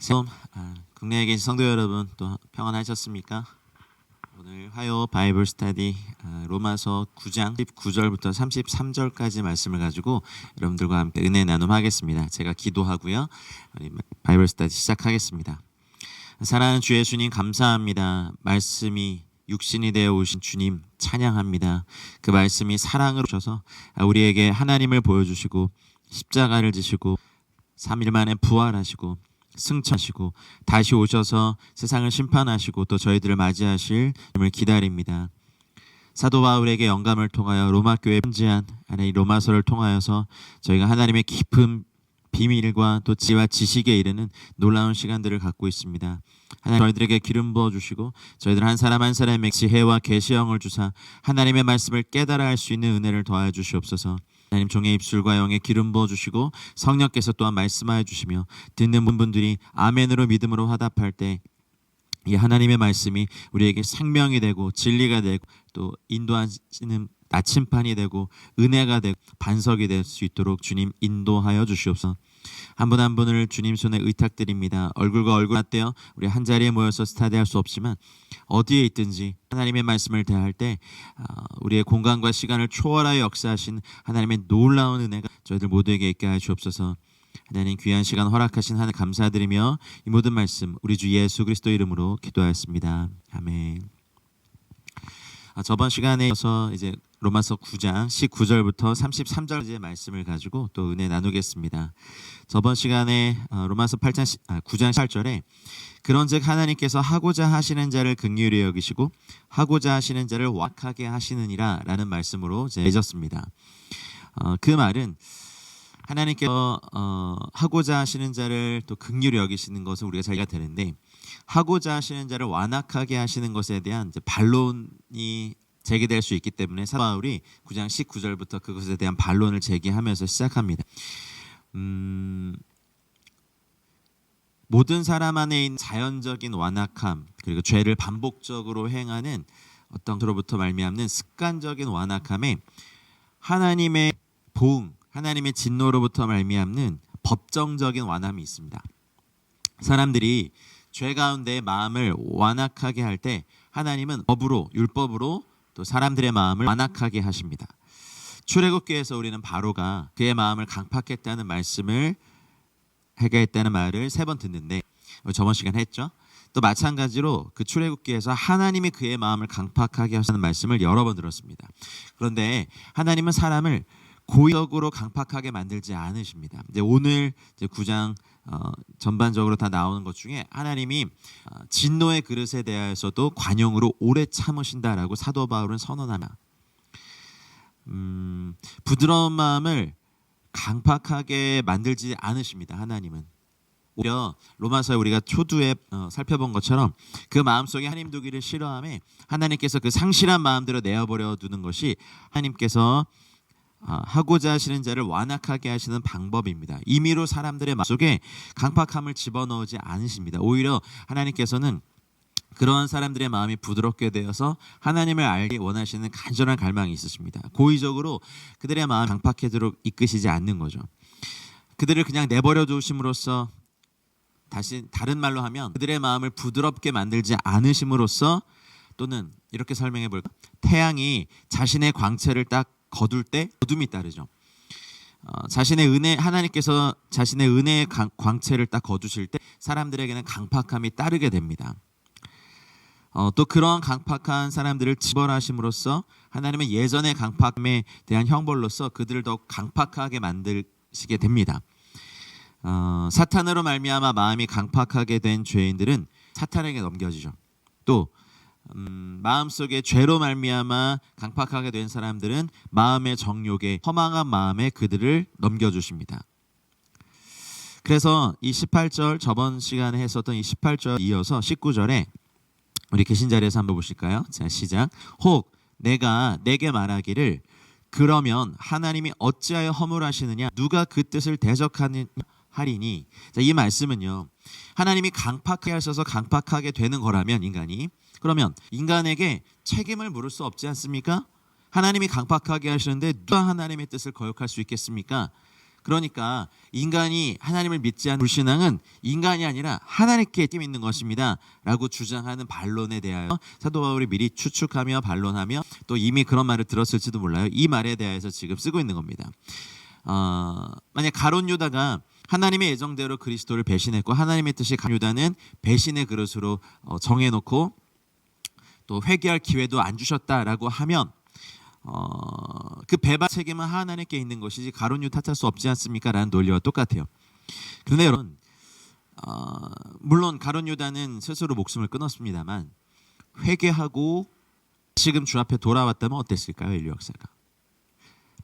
샬롬. 국내에 계신 성도 여러분 또 평안하셨습니까? 오늘 화요 바이블 스터디 로마서 9장 19절부터 33절까지 말씀을 가지고 여러분들과 함께 은혜 나눔하겠습니다. 제가 기도하고요. 우리 바이블 스터디 시작하겠습니다. 사랑하는 주 예수님 감사합니다. 말씀이 육신이 되어 오신 주님 찬양합니다. 그 말씀이 사랑으로 오셔서 우리에게 하나님을 보여주시고 십자가를 지시고 3일 만에 부활하시고 승천하시고 다시 오셔서 세상을 심판하시고 또 저희들을 맞이하실 님을 기다립니다. 사도 바울에게 영감을 통하여 로마 교회에 편지한 이 로마서를 통하여서 저희가 하나님의 깊은 비밀과 또 지혜와 지식에 이르는 놀라운 시간들을 갖고 있습니다. 하나님 저희들에게 기름 부어 주시고 저희들 한 사람 한 사람에게 지혜와 계시형을 주사 하나님의 말씀을 깨달아 할 수 있는 은혜를 더하여 주시옵소서. 하나님 종의 입술과 영에 기름 부어 주시고 성령께서 또한 말씀하여 주시며 듣는 분들이 아멘으로 믿음으로 화답할 때 이 하나님의 말씀이 우리에게 생명이 되고 진리가 되고 또 인도하시는 나침판이 되고 은혜가 되고 반석이 될 수 있도록 주님 인도하여 주시옵소서. 한 분 한 분을 주님 손에 의탁드립니다. 얼굴과 얼굴 맞대어 우리 한 자리에 모여서 스타디할 수 없지만 어디에 있든지 하나님의 말씀을 대할 때 우리의 공간과 시간을 초월하여 역사하신 하나님의 놀라운 은혜가 저희들 모두에게 있게 하여 주옵소서. 하나님 귀한 시간 허락하신 하나님 감사드리며 이 모든 말씀 우리 주 예수 그리스도 이름으로 기도하였습니다. 아멘. 저번 시간에 이제 로마서 9장 19절부터 33절까지의 말씀을 가지고 또 은혜 나누겠습니다. 저번 시간에 로마서 9장 18절에 그런즉 하나님께서 하고자 하시는 자를 긍휼히 여기시고 하고자 하시는 자를 완악하게 하시느니라 라는 말씀으로 맺었습니다. 그 말은 하나님께서 하고자 하시는 자를 또 긍휼히 여기시는 것은 우리가 잘 이해가 되는데 하고자 하시는 자를 완악하게 하시는 것에 대한 이제 반론이 제기될 수 있기 때문에 사도 바울이 9장 19절부터 그것에 대한 반론을 제기하면서 시작합니다. 모든 사람 안에 있는 자연적인 완악함 그리고 죄를 반복적으로 행하는 어떤 것으로부터 말미암는 습관적인 완악함에 하나님의 보응, 하나님의 진노로부터 말미암는 법정적인 완함이 있습니다. 사람들이 죄 가운데 마음을 완악하게 할 때 하나님은 법으로 율법으로 또 사람들의 마음을 완악하게 하십니다. 출애굽기에서 우리는 바로가 그의 마음을 강팍했다는 말씀을 해결했다는 말을 3번 듣는데 저번 시간 했죠. 또 마찬가지로 그 출애굽기에서 하나님이 그의 마음을 강팍하게 하시는 말씀을 여러 번 들었습니다. 그런데 하나님은 사람을 고의적으로 강팍하게 만들지 않으십니다. 이제 오늘 이제 9장 전반적으로 다 나오는 것 중에 하나님이 진노의 그릇에 대하여서도 관용으로 오래 참으신다라고 사도 바울은 선언합니다. 부드러운 마음을 강팍하게 만들지 않으십니다. 하나님은 오히려 로마서에 우리가 초두에 살펴본 것처럼 그 마음속에 하나님 두기를 싫어하며 하나님께서 그 상실한 마음대로 내어버려 두는 것이 하나님께서 하고자 하시는 자를 완악하게 하시는 방법입니다. 임의로 사람들의 마음속에 강팍함을 집어넣지 않으십니다. 오히려 하나님께서는 그러한 사람들의 마음이 부드럽게 되어서 하나님을 알기 원하시는 간절한 갈망이 있으십니다. 고의적으로 그들의 마음이 강팍해도록 이끄시지 않는 거죠. 그들을 그냥 내버려 두심으로써 다시 다른 말로 하면 그들의 마음을 부드럽게 만들지 않으심으로써 또는 이렇게 설명해 볼까? 태양이 자신의 광채를 딱 거둘 때 어둠이 따르죠. 자신의 은혜 하나님께서 자신의 은혜의 광채를 딱 거두실 때 사람들에게는 강팍함이 따르게 됩니다. 또 그러한 강팍한 사람들을 처벌하심으로써 하나님은 예전의 강팍함에 대한 형벌로서 그들을 더욱 강팍하게 만드시게 됩니다. 사탄으로 말미암아 마음이 강팍하게 된 죄인들은 사탄에게 넘겨지죠. 또 마음속에 죄로 말미암아 강팍하게 된 사람들은 마음의 정욕에 허망한 마음에 그들을 넘겨주십니다. 그래서 이 18절 저번 시간에 했었던 이 18절 이어서 19절에 우리 계신 자리에서 한번 보실까요? 자 시작. 혹 내가 내게 말하기를 그러면 하나님이 어찌하여 허물하시느냐 누가 그 뜻을 대적하리니. 자, 이 말씀은요 하나님이 강팍하게 하셔서 강팍하게 되는 거라면 인간이 그러면 인간에게 책임을 물을 수 없지 않습니까? 하나님이 강팍하게 하시는데 누가 하나님의 뜻을 거역할 수 있겠습니까? 그러니까 인간이 하나님을 믿지 않는 불신앙은 인간이 아니라 하나님께 믿는 것입니다 라고 주장하는 반론에 대하여 사도 바울이 미리 추측하며 반론하며 또 이미 그런 말을 들었을지도 몰라요. 이 말에 대해서 지금 쓰고 있는 겁니다. 만약 가룟 유다가 하나님의 예정대로 그리스도를 배신했고 하나님의 뜻이 가룟 유다는 배신의 그릇으로 정해놓고 또 회개할 기회도 안 주셨다라고 하면 그 배반 책임은 하나님께 있는 것이지 가룟 유다 탓할 수 없지 않습니까? 라는 논리와 똑같아요. 그런데 여러분 물론 가룟 유다는 스스로 목숨을 끊었습니다만 회개하고 지금 주 앞에 돌아왔다면 어땠을까요? 인류 역사가.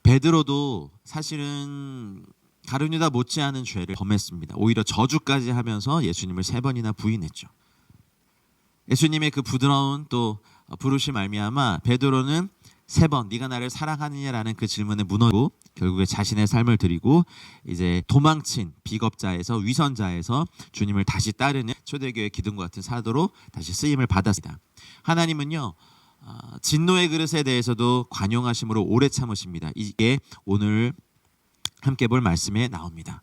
베드로도 사실은 가룟 유다 못지않은 죄를 범했습니다. 오히려 저주까지 하면서 예수님을 3번이나 부인했죠. 예수님의 그 부드러운 또 부르심 말미암아 베드로는 3번 네가 나를 사랑하느냐라는 그 질문에 무너지고 결국에 자신의 삶을 드리고 이제 도망친 비겁자에서 위선자에서 주님을 다시 따르는 초대교회 기둥과 같은 사도로 다시 쓰임을 받았습니다. 하나님은요 진노의 그릇에 대해서도 관용하심으로 오래 참으십니다. 이게 오늘 함께 볼 말씀에 나옵니다.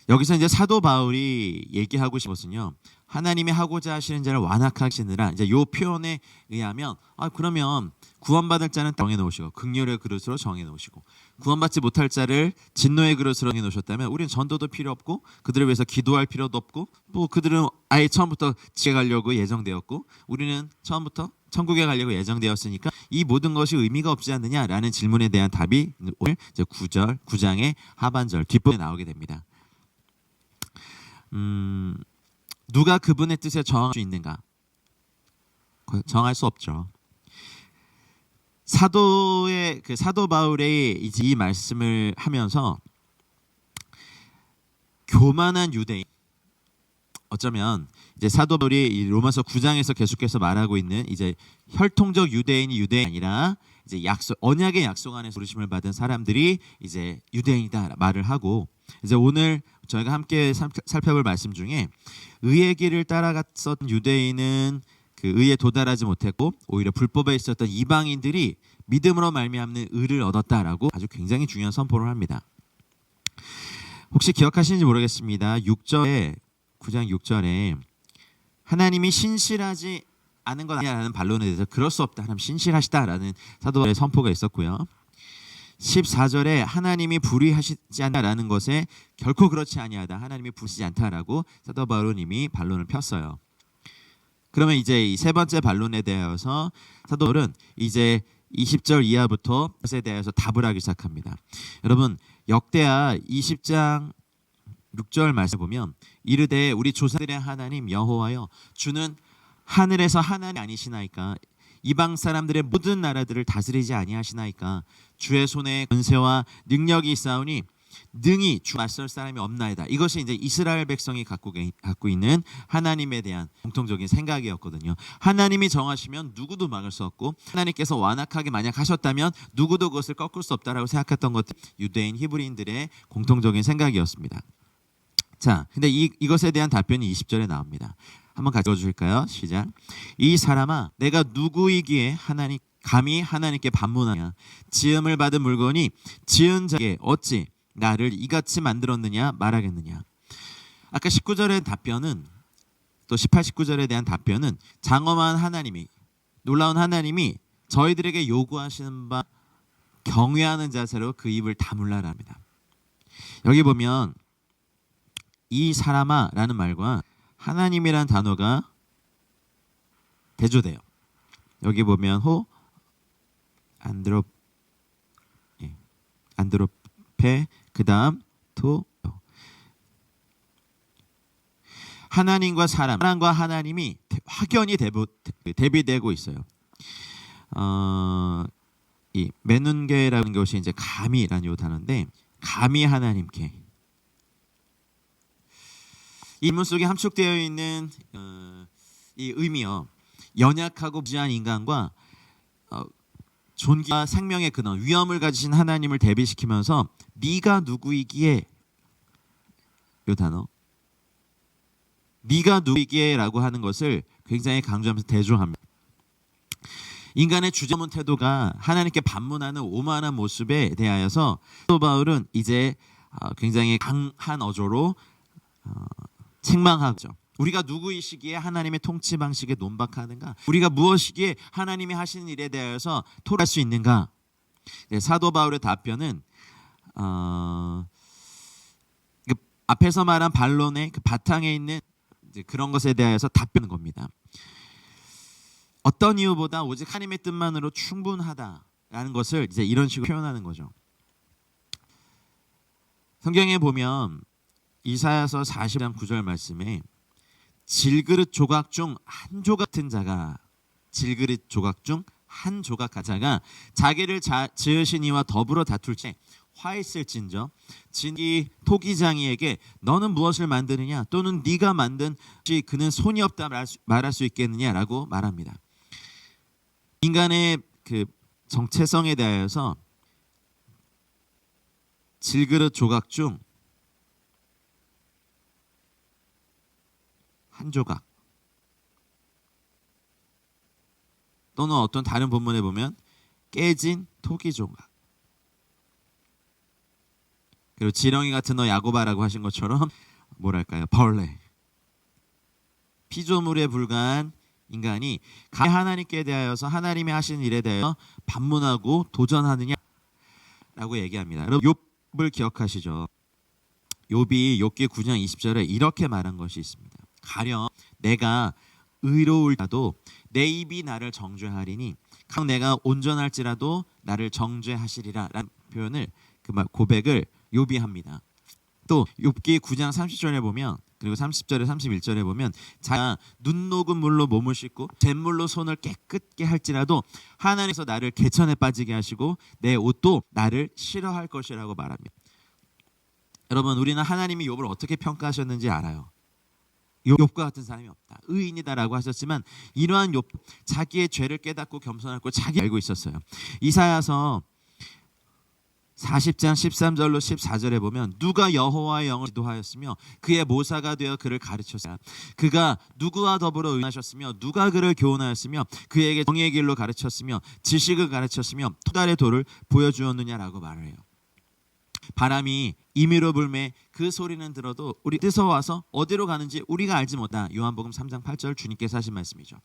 여기서 이제 사도 바울이 얘기하고 싶은 것은요 하나님이 하고자 하시는 자를 완악하게 하시느라 이제 요 표현에 의하면 그러면 구원받을 자는 정해 놓으시고 긍휼의 그릇으로 정해 놓으시고 구원받지 못할 자를 진노의 그릇으로 정해 놓으셨다면 우리는 전도도 필요 없고 그들을 위해서 기도할 필요도 없고 뭐 그들은 아예 처음부터 지혜 가려고 예정되었고 우리는 처음부터 천국에 가려고 예정되었으니까 이 모든 것이 의미가 없지 않느냐라는 질문에 대한 답이 오늘 이제 9장의 하반절 뒷부분에 나오게 됩니다. 누가 그분의 뜻에 정할 수 있는가? 정할 수 없죠. 사도 바울의 이 말씀을 하면서 교만한 유대인, 어쩌면 이제 사도 바울이 로마서 9장에서 계속해서 말하고 있는 이제 혈통적 유대인이 유대인이 아니라 이제 언약의 약속 안에 부르심을 받은 사람들이 이제 유대인이다 말을 하고 이제 오늘 저희가 함께 살펴볼 말씀 중에 의의 길을 따라갔었던 유대인은 그 의에 도달하지 못했고 오히려 불법에 있었던 이방인들이 믿음으로 말미암는 의를 얻었다라고 아주 굉장히 중요한 선포를 합니다. 혹시 기억하시는지 모르겠습니다. 9장 6절에 하나님이 신실하지 않은 것 아니냐라는 반론에 대해서 그럴 수 없다. 하나님 신실하시다라는 사도의 선포가 있었고요. 14절에 하나님이 불의하시지 않다라는 것에 결코 그렇지 아니하다. 하나님이 불의하지 않다라고 사도 바울은 이미 반론을 폈어요. 그러면 이제 이 세 번째 반론에 대해서 사도 바울은 이제 20절 이하부터 것에 대해서 답을 하기 시작합니다. 여러분 역대하 20장 6절 말씀 보면 이르되 우리 조상들의 하나님 여호와여 주는 하늘에서 하나님 아니시나이까 이방 사람들의 모든 나라들을 다스리지 아니하시나이까 주의 손에 권세와 능력이 있사오니 능히 주 맞설 사람이 없나이다. 이것이 이제 이스라엘 백성이 갖고 있는 하나님에 대한 공통적인 생각이었거든요. 하나님이 정하시면 누구도 막을 수 없고 하나님께서 완악하게 만약 하셨다면 누구도 그것을 꺾을 수 없다라고 생각했던 것 유대인 히브리인들의 공통적인 생각이었습니다. 자, 근데 이것에 대한 답변이 20절에 나옵니다. 한번 가져와 주실까요? 시작. 이 사람아 내가 누구이기에 감히 하나님께 반문하냐 지음을 받은 물건이 지은 자에게 어찌 나를 이같이 만들었느냐 말하겠느냐. 아까 19절의 답변은 또 18, 19절에 대한 답변은 장엄한 하나님이 놀라운 하나님이 저희들에게 요구하시는 바 경외하는 자세로 그 입을 다물라라 합니다. 여기 보면 이 사람아 라는 말과 하나님이라는 단어가 대조돼요. 여기 보면 안드로페 그 다음 토 하나님과 사람과 하나님이 확연히 대비되고 있어요. 이 메눈게라는 것이 이제 감이라는 요 단어인데 감히 하나님께 이 인문 속에 함축되어 있는 이 의미요 연약하고 무지한 인간과 존귀와 생명의 근원 위엄을 가지신 하나님을 대비시키면서 네가 누구이기에 이 단어 네가 누구이기에 라고 하는 것을 굉장히 강조하면서 대조합니다. 인간의 주저없는 태도가 하나님께 반문하는 오만한 모습에 대하여서 사도 바울은 이제 굉장히 강한 어조로 책망하죠. 우리가 누구이시기에 하나님의 통치 방식에 논박하는가? 우리가 무엇이기에 하나님이 하시는 일에 대하여서 토할 수 있는가? 네, 사도 바울의 답변은 그 앞에서 말한 반론의 그 바탕에 있는 이제 그런 것에 대하여서 답변하는 겁니다. 어떤 이유보다 오직 하나님의 뜻만으로 충분하다라는 것을 이제 이런 식으로 표현하는 거죠. 성경에 보면 이사야서 40장 9절 말씀에 질그릇 조각 중 한 조각 같은 자가 질그릇 조각 중 한 조각 가자가 자기를 지으신 이와 더불어 다툴지 화했을진저 진이 토기장이에게 너는 무엇을 만드느냐 또는 네가 만든 그는 손이 없다 말할 수 있겠느냐라고 말합니다. 인간의 그 정체성에 대하여서 질그릇 조각 중 한 조각 또는 어떤 다른 본문에 보면 깨진 토기 조각 그리고 지렁이 같은 너 야고바라고 하신 것처럼 뭐랄까요 벌레 피조물에 불과한 인간이 하나님께 대하여서 하나님이 하시는 일에 대하여 반문하고 도전하느냐라고 얘기합니다. 여러분 욥을 기억하시죠? 욥이 욥기 9장 20절에 이렇게 말한 것이 있습니다. 가령 내가 의로울지라도 내 입이 나를 정죄하리니 각 내가 온전할지라도 나를 정죄하시리라 라는 표현을 그 고백을 욥이 합니다. 또 욥기 9장 30절에 보면 그리고 30절에 31절에 보면 자가 눈 녹은 물로 몸을 씻고 잿물로 손을 깨끗게 할지라도 하나님께서 나를 개천에 빠지게 하시고 내 옷도 나를 싫어할 것이라고 말합니다. 여러분 우리는 하나님이 욥을 어떻게 평가하셨는지 알아요. 욥과 같은 사람이 없다. 의인이다라고 하셨지만 이러한 욥 자기의 죄를 깨닫고 겸손하고 자기 알고 있었어요. 이사야서 40장 13절로 14절에 보면 누가 여호와의 영을 지도하였으며 그의 모사가 되어 그를 가르쳤으며 그가 누구와 더불어 의논하셨으며 누가 그를 교훈하였으며 그에게 정의의 길로 가르쳤으며 지식을 가르쳤으며 토달의 도를 보여주었느냐라고 말을 해요. 바람이 임의로 불매 그 소리는 들어도 우리 뜻서 와서 어디로 가는지 우리가 알지 못하다. 요한복음 3장 8절 주님께서 하신 말씀이죠.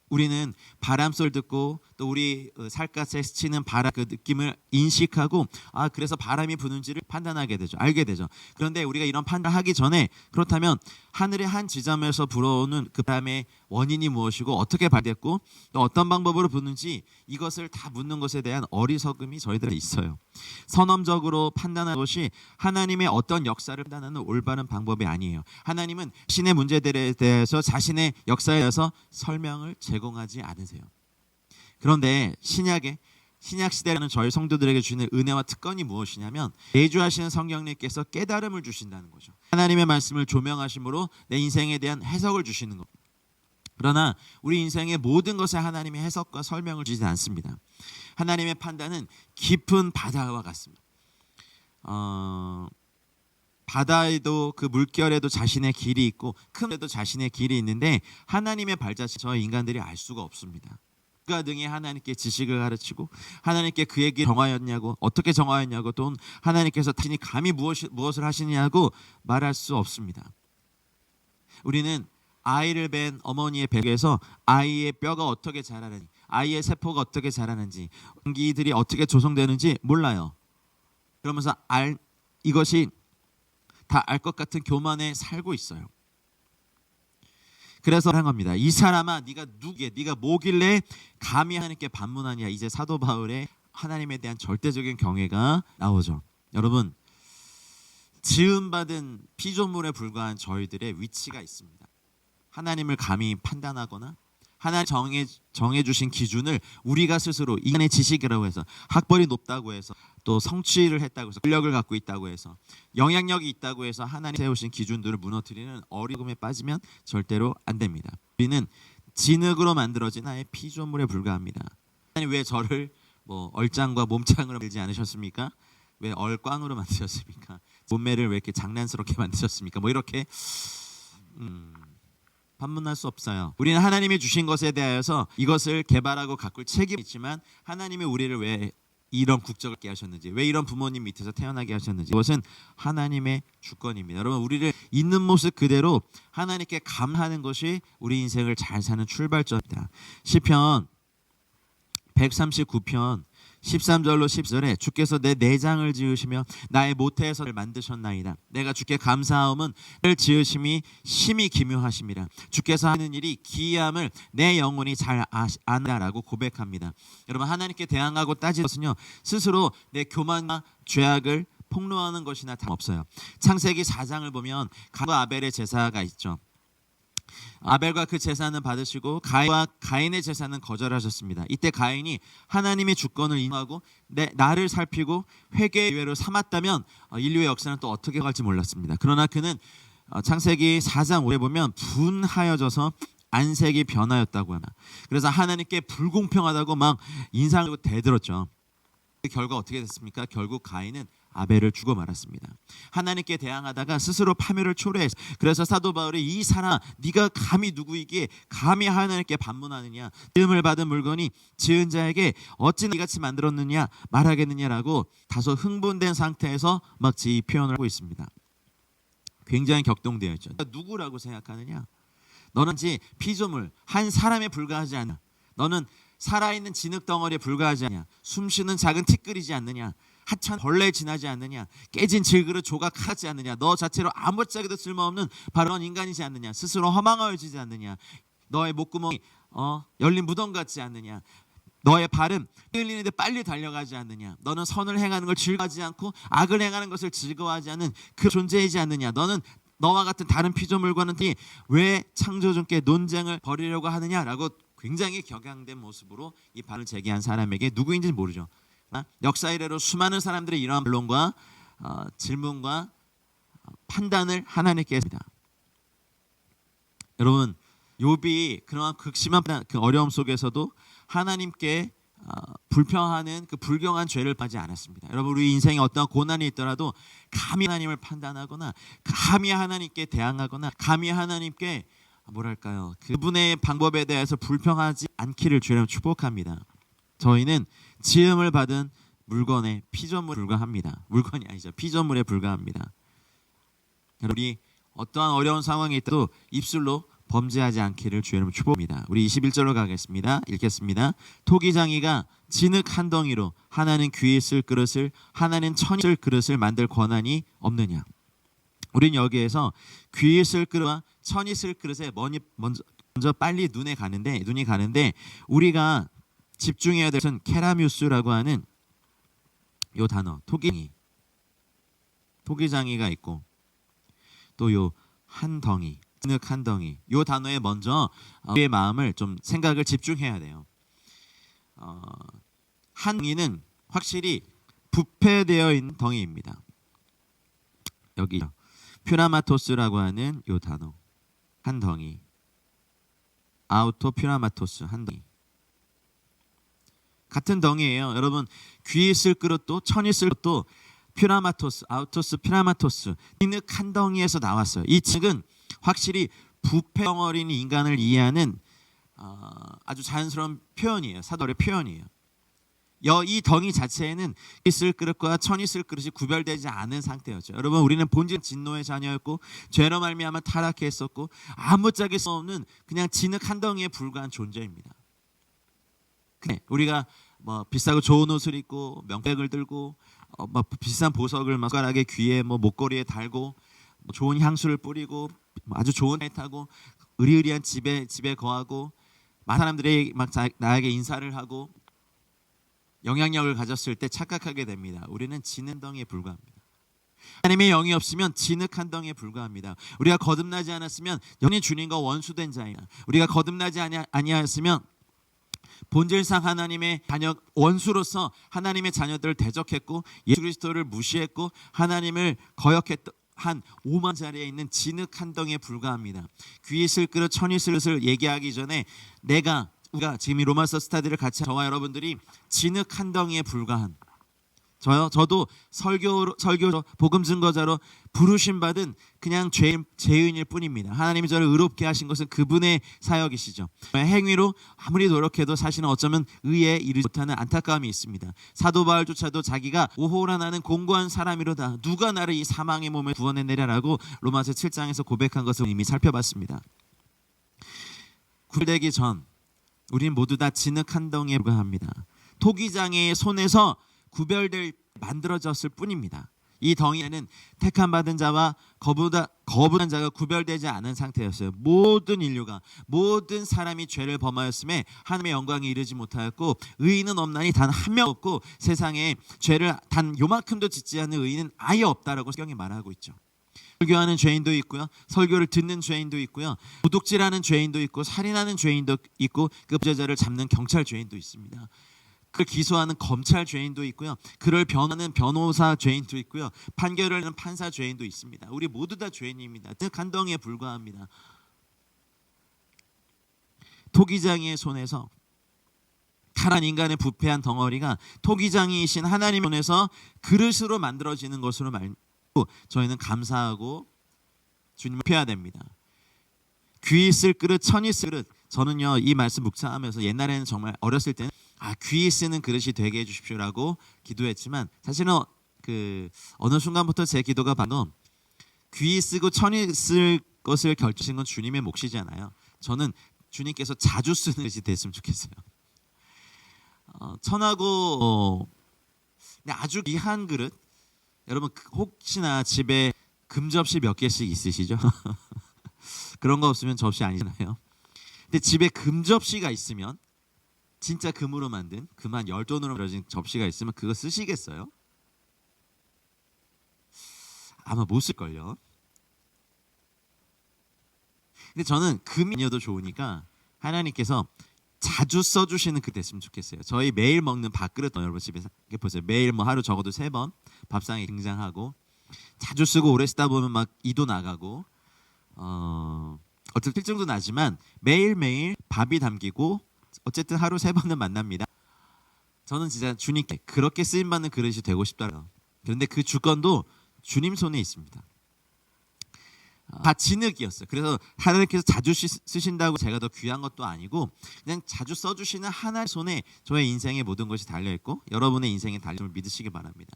우리는 바람 소리를 듣고 또 우리 살갗에 스치는 바람 그 느낌을 인식하고 그래서 바람이 부는지를 판단하게 되죠. 알게 되죠. 그런데 우리가 이런 판단하기 전에 그렇다면 하늘의 한 지점에서 불어오는 그 바람의 원인이 무엇이고 어떻게 발됐고 또 어떤 방법으로 부는지 이것을 다 묻는 것에 대한 어리석음이 저희들에 있어요. 선험적으로 판단하는 것이 하나님의 어떤 역사를 판단하는 올바른 방법이 아니에요. 하나님은 신의 문제들에 대해서 자신의 역사에 대해서 설명을 제공하지 않으세요. 그런데 신약 시대라는 저희 성도들에게 주시는 은혜와 특권이 무엇이냐면 내주하시는 성령님께서 깨달음을 주신다는 거죠. 하나님의 말씀을 조명하심으로 내 인생에 대한 해석을 주시는 겁니다. 그러나 우리 인생의 모든 것에 하나님의 해석과 설명을 주지 않습니다. 하나님의 판단은 깊은 바다와 같습니다. 바다에도 그 물결에도 자신의 길이 있고 큰 데도 자신의 길이 있는데 하나님의 발자취 저희 인간들이 알 수가 없습니다. 그가 등에 하나님께 지식을 가르치고 하나님께 그의 길 정하였냐고 어떻게 정하였냐고 또는 하나님께서 당신이 감히 무엇을 하시냐고 말할 수 없습니다. 우리는 아이를 뵌 어머니의 배에서 아이의 뼈가 어떻게 자라는지 아이의 세포가 어떻게 자라는지 기들이 어떻게 조성되는지 몰라요. 그러면서 이것이 다 알 것 같은 교만에 살고 있어요. 그래서 한 겁니다. 이 사람아 네가 누구게 네가 뭐길래 감히 하나님께 반문하냐. 이제 사도 바울의 하나님에 대한 절대적인 경외가 나오죠. 여러분 지음받은 피조물에 불과한 저희들의 위치가 있습니다. 하나님을 감히 판단하거나 하나님 정해주신 기준을 우리가 스스로 인간의 지식이라고 해서 학벌이 높다고 해서 또 성취를 했다고 해서 권력을 갖고 있다고 해서 영향력이 있다고 해서 하나님 세우신 기준들을 무너뜨리는 어리석음에 빠지면 절대로 안 됩니다. 우리는 진흙으로 만들어진 하나의 피조물에 불과합니다. 하나님 왜 저를 얼짱과 몸짱으로 만들지 않으셨습니까? 왜 얼꽝으로 만드셨습니까? 몸매를 왜 이렇게 장난스럽게 만드셨습니까? 이렇게 반문할 수 없어요. 우리는 하나님이 주신 것에 대하여서 이것을 개발하고 가꿀 책임이 있지만 하나님이 우리를 왜 이런 국적을 갖게 하셨는지, 왜 이런 부모님 밑에서 태어나게 하셨는지, 이것은 하나님의 주권입니다. 여러분, 우리를 있는 모습 그대로 하나님께 감사하는 것이 우리 인생을 잘 사는 출발점입니다. 시편 139편 13절로 10절에 주께서 내 내장을 지으시며 나의 모태에서 만드셨나이다. 내가 주께 감사함은 를 지으심이 심히 기묘하심이라. 주께서 하는 일이 기이함을 내 영혼이 잘 안다라고 고백합니다. 여러분, 하나님께 대항하고 따지는 것은요, 스스로 내 교만과 죄악을 폭로하는 것이나 다름없어요. 창세기 4장을 보면 가인과 아벨의 제사가 있죠. 아벨과 그 제사는 받으시고 가인과 가인의 제사는 거절하셨습니다. 이때 가인이 하나님의 주권을 인정하고 나를 살피고 회개의 기회로 삼았다면 인류의 역사는 또 어떻게 갈지 몰랐습니다. 그러나 그는 창세기 4장 5에 보면 분하여져서 안색이 변하였다고 하나. 그래서 하나님께 불공평하다고 막 인상을 대들었죠. 그 결과 어떻게 됐습니까? 결국 가인은 아벨을 죽어 말았습니다. 하나님께 대항하다가 스스로 파멸을 초래했어. 그래서 사도 바울이 이 사람, 네가 감히 누구이기에 감히 하나님께 반문하느냐, 지음을 받은 물건이 지은 자에게 어찌 이같이 만들었느냐 말하겠느냐라고 다소 흥분된 상태에서 막 이 표현을 하고 있습니다. 굉장히 격동되어 있죠. 누구라고 생각하느냐? 너는 피조물 한 사람에 불과하지 않아. 너는 살아있는 진흙 덩어리에 불과하지 않냐. 숨쉬는 작은 티끌이지 않느냐. 하찮은 벌레에 지나지 않느냐. 깨진 질그릇 조각하지 않느냐. 너 자체로 아무짝에도 쓸모없는 바로 인간이지 않느냐. 스스로 허망하여지지 않느냐. 너의 목구멍이 열린 무덤 같지 않느냐. 너의 발은 흘리는데 빨리 달려가지 않느냐. 너는 선을 행하는 걸 즐거워하지 않고 악을 행하는 것을 즐거워하지 않는 그 존재이지 않느냐. 너는 너와 같은 다른 피조물과는 왜 창조주께 논쟁을 벌이려고 하느냐라고 굉장히 격양된 모습으로 이 발을 제기한 사람에게 누구인지 모르죠. 역사 이래로 수많은 사람들의 이러한 반론과 질문과 판단을 하나님께 했습니다. 여러분, 욥이 그러한 극심한 그 어려움 속에서도 하나님께 불평하는 그 불경한 죄를 하지 않았습니다. 여러분, 우리 인생에 어떤 고난이 있더라도 감히 하나님을 판단하거나 감히 하나님께 대항하거나 감히 하나님께 뭐랄까요, 그분의 방법에 대해서 불평하지 않기를 주님 축복합니다. 저희는 지음을 받은 물건에 피조물에 불과합니다. 물건이 아니죠. 피조물에 불과합니다. 우리 어떠한 어려운 상황이 있어도 입술로 범죄하지 않기를 주님 축복합니다. 우리 21절로 가겠습니다. 읽겠습니다. 토기장이가 진흙 한 덩이로 하나는 귀에 쓸 그릇을 하나는 천이 쓸 그릇을 만들 권한이 없느냐. 우린 여기에서 귀에 쓸 그릇과 천이 쓸 그릇에 먼저 빨리 눈이 가는데 우리가 집중해야 될 것은 케라뮤스라고 하는 요 단어, 토기장이가 있고 또 요 한 덩이, 진흙 한 덩이, 요 단어에 먼저 우리의 마음을 좀 생각을 집중해야 돼요. 한 덩이는 확실히 부패되어 있는 덩이입니다. 여기 퓨라마토스라고 하는 요 단어, 한 덩이, 아우토 퓨라마토스, 한 덩이, 같은 덩이에요. 여러분, 귀에 쓸 그릇도 천이 쓸 그릇도 퓨라마토스, 아우토스 퓨라마토스, 진흙 한 덩이에서 나왔어요. 이 진흙은 확실히 부패 덩어리인 인간을 이해하는 아주 자연스러운 표현이에요. 사도의 표현이에요. 이 덩이 자체에는 있을 그릇과 천이 쓸 그릇이 구별되지 않은 상태였죠. 여러분, 우리는 본질 진노의 자녀였고 죄로 말미암아 타락했었고 아무짝에 수 없는 그냥 진흙 한 덩이에 불과한 존재입니다. 근데 우리가 뭐 비싸고 좋은 옷을 입고 명백을 들고 비싼 보석을 손가락에 귀에 목걸이에 달고 좋은 향수를 뿌리고 아주 좋은 차 타고 의리의리한 집에 거하고 많은 사람들이 막 나에게 인사를 하고 영향력을 가졌을 때 착각하게 됩니다. 우리는 진흙 덩이에 불과합니다. 하나님의 영이 없으면 진흙 한 덩이에 불과합니다. 우리가 거듭나지 않았으면 영이 주님과 원수된 자이나 우리가 거듭나지 아니하였으면 본질상 하나님의 자녀 원수로서 하나님의 자녀들을 대적했고 예수 그리스도를 무시했고 하나님을 거역했던 한 오만 자리에 있는 진흙 한 덩이에 불과합니다. 귀에 쓸 그릇 천이 쓸 그릇을 얘기하기 전에 우리가 지금 이 로마서 스타디를 같이 저와 여러분들이 진흙 한 덩이에 불과한 저도 설교 복음 증거자로 부르심 받은 그냥 죄인일 뿐입니다. 하나님이 저를 의롭게 하신 것은 그분의 사역이시죠. 행위로 아무리 노력해도 사실은 어쩌면 의에 이르지 못하는 안타까움이 있습니다. 사도 바울조차도 자기가 오호라 나는 공고한 사람이로다. 누가 나를 이 사망의 몸에 구원해내랴라고 로마서 7장에서 고백한 것을 이미 살펴봤습니다. 구별되기 전 우리는 모두 다 진흙 한 덩이에 불과합니다. 토기장의 손에서 구별될 만들어졌을 뿐입니다. 이 덩이에는 택함 받은 자와 거부한 자가 구별되지 않은 상태였어요. 모든 인류가 모든 사람이 죄를 범하였음에 하나님의 영광에 이르지 못하였고 의인은 없나니 단 한 명 없고 세상에 죄를 단 요만큼도 짓지 않는 의인은 아예 없다라고 성경이 말하고 있죠. 설교하는 죄인도 있고요, 설교를 듣는 죄인도 있고요, 도둑질하는 죄인도 있고 살인하는 죄인도 있고 그 범죄자를 잡는 경찰 죄인도 있습니다. 그를 기소하는 검찰 죄인도 있고요, 그를 변호하는 변호사 죄인도 있고요, 판결을 하는 판사 죄인도 있습니다. 우리 모두 다 죄인입니다. 한 덩이에 불과합니다. 토기장이의 손에서 타란 인간의 부패한 덩어리가 토기장이이신 하나님의 손에서 그릇으로 만들어지는 것으로 말고 저희는 감사하고 주님을 피해야 됩니다. 귀 있을 그릇, 천 있을 그릇. 저는요 이 말씀 묵상하면서 옛날에는 정말 어렸을 때는 귀 쓰는 그릇이 되게 해주십시오라고 기도했지만 사실은 어느 순간부터 제 기도가 바로 귀 쓰고 천이 쓸 것을 결정하신 건 주님의 몫이잖아요. 저는 주님께서 자주 쓰는 그릇이 됐으면 좋겠어요. 천하고 아주 귀한 그릇. 여러분 혹시나 집에 금접시 몇 개씩 있으시죠? 그런 거 없으면 접시 아니잖아요. 근데 집에 금접시가 있으면 진짜 금으로 만든 금한 10돈으로 만들어진 접시가 있으면 그거 쓰시겠어요? 아마 못 쓸걸요. 근데 저는 금이 아니어도 좋으니까 하나님께서 자주 써주시는 그 됐으면 좋겠어요. 저희 매일 먹는 밥그릇 여러분 집에서 보세요. 매일 하루 적어도 3번 밥상에 등장하고 자주 쓰고 오래 쓰다 보면 막 이도 나가고 어쩔 필증도 나지만 매일매일 밥이 담기고 어쨌든 하루 3번은 만납니다. 저는 진짜 주님께 그렇게 쓰임받는 그릇이 되고 싶더라고요. 그런데 그 주권도 주님 손에 있습니다. 다 진흙이었어요. 그래서 하나님께서 자주 쓰신다고 제가 더 귀한 것도 아니고 그냥 자주 써주시는 하나님의 손에 저의 인생의 모든 것이 달려있고 여러분의 인생에 달림을 믿으시기 바랍니다.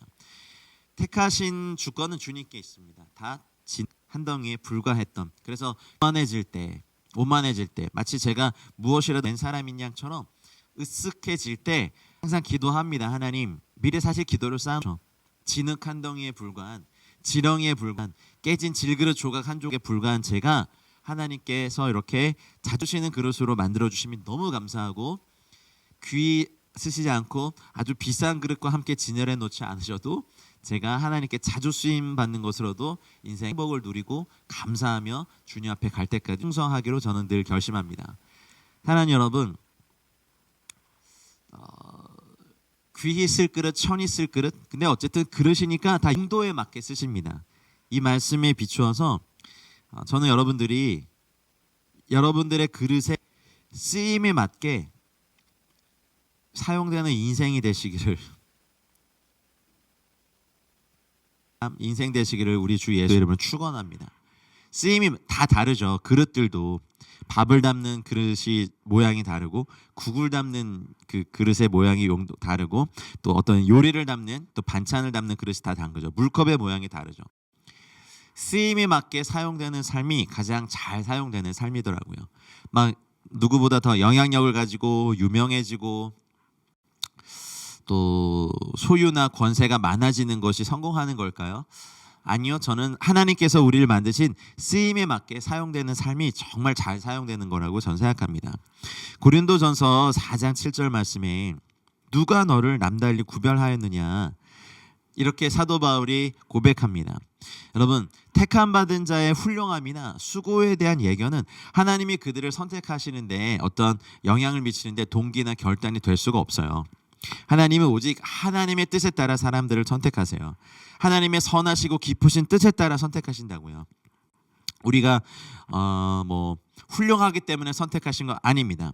택하신 주권은 주님께 있습니다. 다 진흙 한 덩이에 불과했던. 그래서 오만해질 때 마치 제가 무엇이라도 낸 사람인 양처럼 으쓱해질 때 항상 기도합니다. 하나님, 미래 사실 기도를 쌓아놓죠. 진흙 한 덩이에 불과한, 지렁이에 불과한, 깨진 질그릇 조각 한 조각에 불과한 제가 하나님께서 이렇게 자주 쓰시는 그릇으로 만들어 주시면 너무 감사하고, 귀 쓰시지 않고 아주 비싼 그릇과 함께 진열해 놓지 않으셔도 제가 하나님께 자주 쓰임 받는 것으로도 인생 행복을 누리고 감사하며 주님 앞에 갈 때까지 충성하기로 저는 늘 결심합니다. 하나님 여러분, 귀히 쓸 그릇, 천이 쓸 그릇. 근데 어쨌든 그릇이니까 다 용도에 맞게 쓰십니다. 이 말씀에 비추어서 저는 여러분들이 여러분들의 그릇에 쓰임에 맞게 사용되는 인생이 되시기를, 인생 되시기를 우리 주 예수 이름으로 축원합니다. 쓰임이 다 다르죠. 그릇들도 밥을 담는 그릇이 모양이 다르고 국을 담는 그 그릇의 모양이 용도 다르고 또 어떤 요리를 담는 또 반찬을 담는 그릇이 다 다른 거죠. 물컵의 모양이 다르죠. 쓰임에 맞게 사용되는 삶이 가장 잘 사용되는 삶이더라고요. 막 누구보다 더 영향력을 가지고 유명해지고 또 소유나 권세가 많아지는 것이 성공하는 걸까요? 아니요. 저는 하나님께서 우리를 만드신 쓰임에 맞게 사용되는 삶이 정말 잘 사용되는 거라고 저는 생각합니다. 고린도전서 4장 7절 말씀에 누가 너를 남달리 구별하였느냐 이렇게 사도 바울이 고백합니다. 여러분, 택함 받은 자의 훌륭함이나 수고에 대한 예견은 하나님이 그들을 선택하시는데 어떤 영향을 미치는데 동기나 결단이 될 수가 없어요. 하나님은 오직 하나님의 뜻에 따라 사람들을 선택하세요. 하나님의 선하시고 깊으신 뜻에 따라 선택하신다고요. 우리가 훌륭하기 때문에 선택하신 거 아닙니다.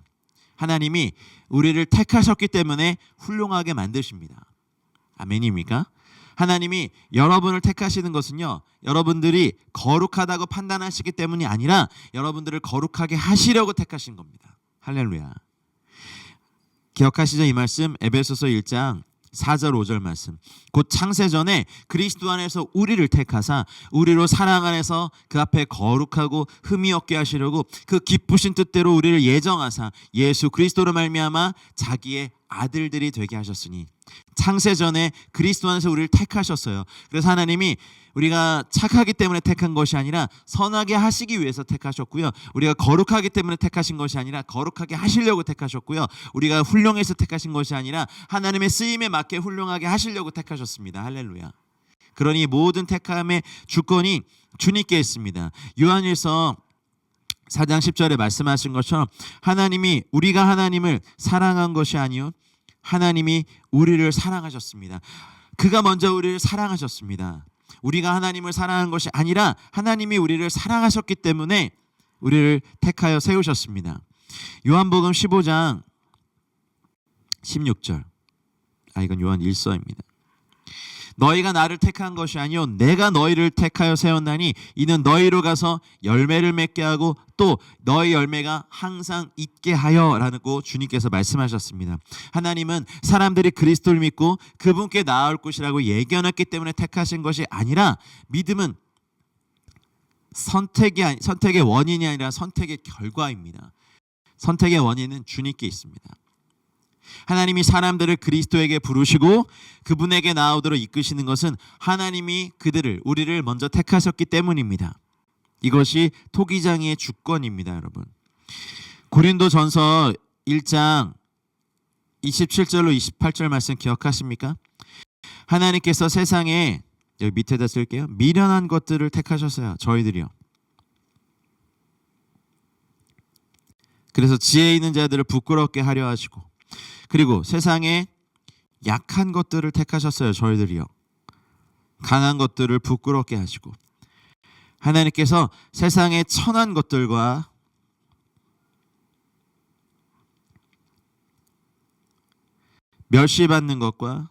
하나님이 우리를 택하셨기 때문에 훌륭하게 만드십니다. 아멘입니까? 하나님이 여러분을 택하시는 것은요, 여러분들이 거룩하다고 판단하시기 때문이 아니라 여러분들을 거룩하게 하시려고 택하신 겁니다. 할렐루야. 기억하시죠? 이 말씀 에베소서 1장 4절 5절 말씀. 곧 창세전에 그리스도 안에서 우리를 택하사 우리로 사랑 안에서 그 앞에 거룩하고 흠이 없게 하시려고 그 기쁘신 뜻대로 우리를 예정하사 예수 그리스도로 말미암아 자기의 아들들이 되게 하셨으니. 창세전에 그리스도 안에서 우리를 택하셨어요. 그래서 하나님이 우리가 착하기 때문에 택한 것이 아니라 선하게 하시기 위해서 택하셨고요. 우리가 거룩하기 때문에 택하신 것이 아니라 거룩하게 하시려고 택하셨고요. 우리가 훌륭해서 택하신 것이 아니라 하나님의 쓰임에 맞게 훌륭하게 하시려고 택하셨습니다. 할렐루야. 그러니 모든 택함의 주권이 주님께 있습니다. 요한일서 4장 10절에 말씀하신 것처럼 하나님이 우리가 하나님을 사랑한 것이 아니요 하나님이 우리를 사랑하셨습니다. 그가 먼저 우리를 사랑하셨습니다. 우리가 하나님을 사랑한 것이 아니라 하나님이 우리를 사랑하셨기 때문에 우리를 택하여 세우셨습니다. 요한복음 15장 16절. 이건 요한 1서입니다. 너희가 나를 택한 것이 아니요 내가 너희를 택하여 세웠나니 이는 너희로 가서 열매를 맺게 하고 또 너희 열매가 항상 있게 하여라고 주님께서 말씀하셨습니다. 하나님은 사람들이 그리스도를 믿고 그분께 나아올 것이라고 예견했기 때문에 택하신 것이 아니라, 믿음은 선택의 원인이 아니라 선택의 결과입니다. 선택의 원인은 주님께 있습니다. 하나님이 사람들을 그리스도에게 부르시고 그분에게 나오도록 이끄시는 것은 하나님이 우리를 먼저 택하셨기 때문입니다. 이것이 토기장이의 주권입니다, 여러분. 고린도전서 1장 27절로 28절 말씀 기억하십니까? 하나님께서 세상에, 여기 밑에다 쓸게요, 미련한 것들을 택하셨어요. 저희들이요. 그래서 지혜 있는 자들을 부끄럽게 하려 하시고, 그리고 세상에 약한 것들을 택하셨어요. 저희들이요. 강한 것들을 부끄럽게 하시고, 하나님께서 세상의 천한 것들과 멸시받는 것과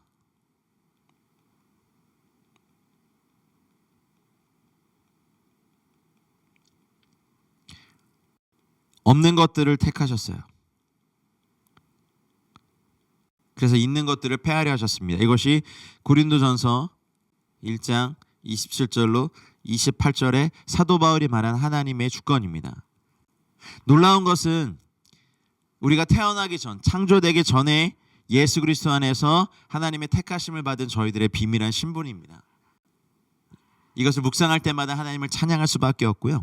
없는 것들을 택하셨어요. 그래서 있는 것들을 폐하려 하셨습니다. 이것이 고린도전서 1장 27절로 28절에 사도 바울이 말한 하나님의 주권입니다. 놀라운 것은 우리가 태어나기 전, 창조되기 전에 예수 그리스도 안에서 하나님의 택하심을 받은 저희들의 비밀한 신분입니다. 이것을 묵상할 때마다 하나님을 찬양할 수밖에 없고요.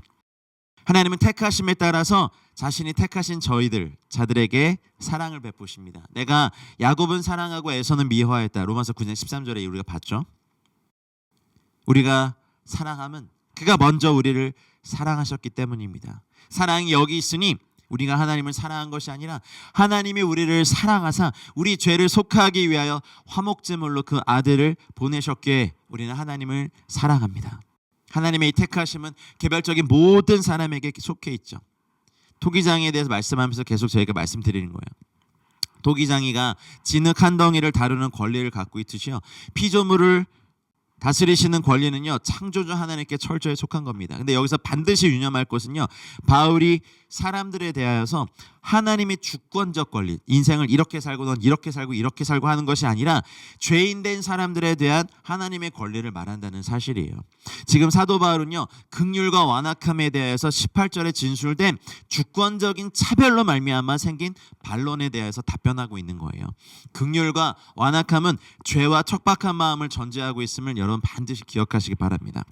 하나님은 택하심에 따라서 자신이 택하신 자들에게 사랑을 베푸십니다. 내가 야곱은 사랑하고 에서는 미워하였다. 로마서 9장 13절에 우리가 봤죠. 우리가 사랑함은 그가 먼저 우리를 사랑하셨기 때문입니다. 사랑이 여기 있으니 우리가 하나님을 사랑한 것이 아니라 하나님이 우리를 사랑하사 우리 죄를 속하기 위하여 화목제물로 그 아들을 보내셨기에 우리는 하나님을 사랑합니다. 하나님의 이 택하심은 개별적인 모든 사람에게 속해 있죠. 토기장이에 대해서 말씀하면서 계속 저희가 말씀드리는 거예요. 토기장이가 진흙 한 덩이를 다루는 권리를 갖고 있듯이요, 피조물을 다스리시는 권리는요, 창조주 하나님께 철저히 속한 겁니다. 근데 여기서 반드시 유념할 것은요, 바울이 사람들에 대하여서 하나님의 주권적 권리, 인생을 이렇게 살고 넌 이렇게 살고 이렇게 살고 하는 것이 아니라 죄인된 사람들에 대한 하나님의 권리를 말한다는 사실이에요. 지금 사도 바울은요, 긍휼과 완악함에 대해서 18절에 진술된 주권적인 차별로 말미암아 생긴 반론에 대해서 답변하고 있는 거예요. 긍휼과 완악함은 죄와 척박한 마음을 전제하고 있음을 여러분 반드시 기억하시기 바랍니다.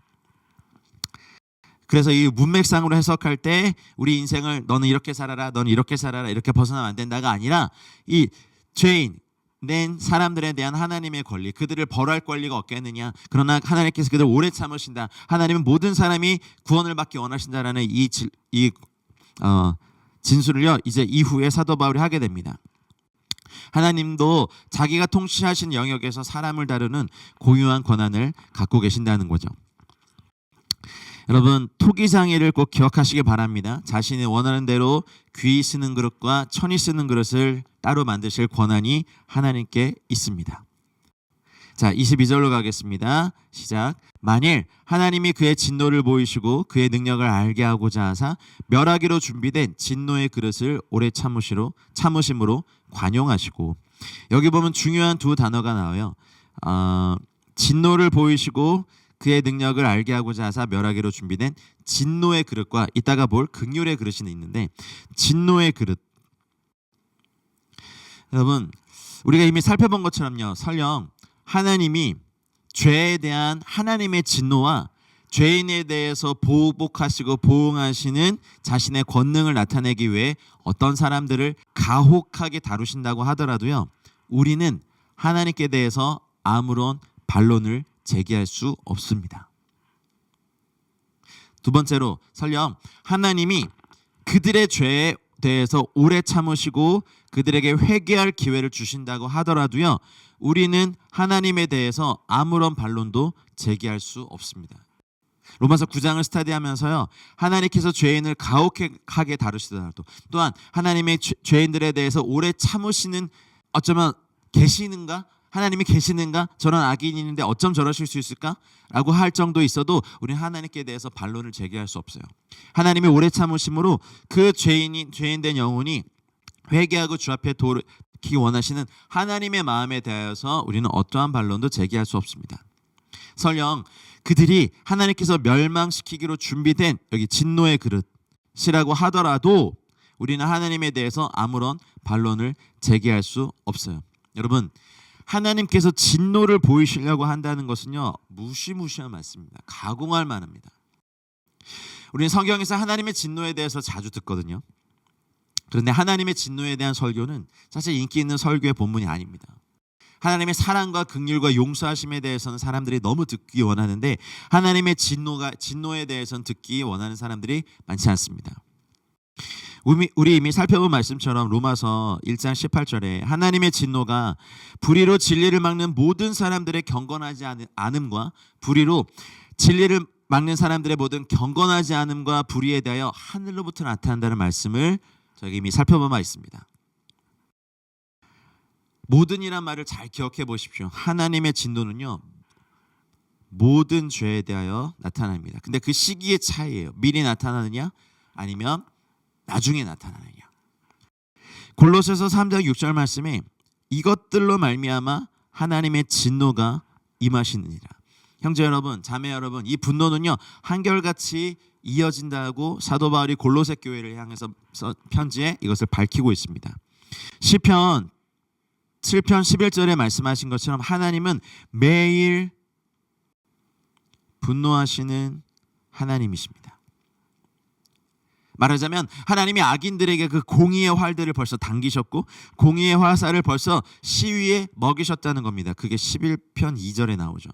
그래서 이 문맥상으로 해석할 때 우리 인생을 너는 이렇게 살아라, 너는 이렇게 살아라, 이렇게 벗어나면 안 된다가 아니라 이 죄인 낸 사람들에 대한 하나님의 권리, 그들을 벌할 권리가 없겠느냐, 그러나 하나님께서 그들을 오래 참으신다, 하나님은 모든 사람이 구원을 받기 원하신다라는 이 진술을요, 이제 이후에 사도 바울이 하게 됩니다. 하나님도 자기가 통치하신 영역에서 사람을 다루는 고유한 권한을 갖고 계신다는 거죠. 여러분, 토기장애를 꼭 기억하시기 바랍니다. 자신이 원하는 대로 귀 쓰는 그릇과 천이 쓰는 그릇을 따로 만드실 권한이 하나님께 있습니다. 자, 22절로 가겠습니다. 시작. 만일 하나님이 그의 진노를 보이시고 그의 능력을 알게 하고자 하사 멸하기로 준비된 진노의 그릇을 오래 참으심으로 관용하시고, 여기 보면 중요한 두 단어가 나와요. 진노를 보이시고 그의 능력을 알게 하고자 하사 멸하기로 준비된 진노의 그릇과 이따가 볼 긍휼의 그릇이 있는데, 진노의 그릇, 여러분 우리가 이미 살펴본 것처럼요, 설령 하나님이 죄에 대한 하나님의 진노와 죄인에 대해서 보복하시고 보응하시는 자신의 권능을 나타내기 위해 어떤 사람들을 가혹하게 다루신다고 하더라도요, 우리는 하나님께 대해서 아무런 반론을 제기할 수 없습니다. 두 번째로, 설령 하나님이 그들의 죄에 대해서 오래 참으시고 그들에게 회개할 기회를 주신다고 하더라도요, 우리는 하나님에 대해서 아무런 반론도 제기할 수 없습니다. 로마서 9장을 스터디하면서요, 하나님께서 죄인을 가혹하게 다루시더라도, 또한 하나님의 죄인들에 대해서 오래 참으시는, 어쩌면 계시는가? 하나님이 계시는가? 저런 악인인데 어쩜 저러실 수 있을까? 라고 할 정도 있어도 우리는 하나님께 대해서 반론을 제기할 수 없어요. 하나님이 오래 참으심으로 그 죄인된 영혼이 회개하고 주 앞에 돌이키기 원하시는 하나님의 마음에 대하여서 우리는 어떠한 반론도 제기할 수 없습니다. 설령 그들이 하나님께서 멸망시키기로 준비된 여기 진노의 그릇이라고 하더라도 우리는 하나님에 대해서 아무런 반론을 제기할 수 없어요. 여러분, 하나님께서 진노를 보이시려고 한다는 것은요, 무시무시한 말씀입니다. 가공할 만합니다. 우리는 성경에서 하나님의 진노에 대해서 자주 듣거든요. 그런데 하나님의 진노에 대한 설교는 사실 인기 있는 설교의 본문이 아닙니다. 하나님의 사랑과 긍휼과 용서하심에 대해서는 사람들이 너무 듣기 원하는데, 하나님의 진노에 대해서는 듣기 원하는 사람들이 많지 않습니다. 우리 이미 살펴본 말씀처럼 로마서 1장 18절에 하나님의 진노가 불의로 진리를 막는 모든 사람들의 경건하지 않음과 불의로 진리를 막는 사람들의 모든 경건하지 않음과 불의에 대하여 하늘로부터 나타난다는 말씀을 저희 이미 살펴본 바 있습니다. 모든이란 말을 잘 기억해 보십시오. 하나님의 진노는요, 모든 죄에 대하여 나타납니다. 근데 그 시기의 차이예요. 미리 나타나느냐 아니면 나중에 나타나느냐. 골로새서 3장 6절 말씀에 이것들로 말미암아 하나님의 진노가 임하시느니라. 형제 여러분, 자매 여러분, 이 분노는요, 한결같이 이어진다고 사도 바울이 골로새 교회를 향해서 편지에 이것을 밝히고 있습니다. 시편 7편 11절에 말씀하신 것처럼 하나님은 매일 분노하시는 하나님이십니다. 말하자면 하나님이 악인들에게 그 공의의 활들을 벌써 당기셨고 공의의 화살을 벌써 시위에 먹이셨다는 겁니다. 그게 11편 2절에 나오죠.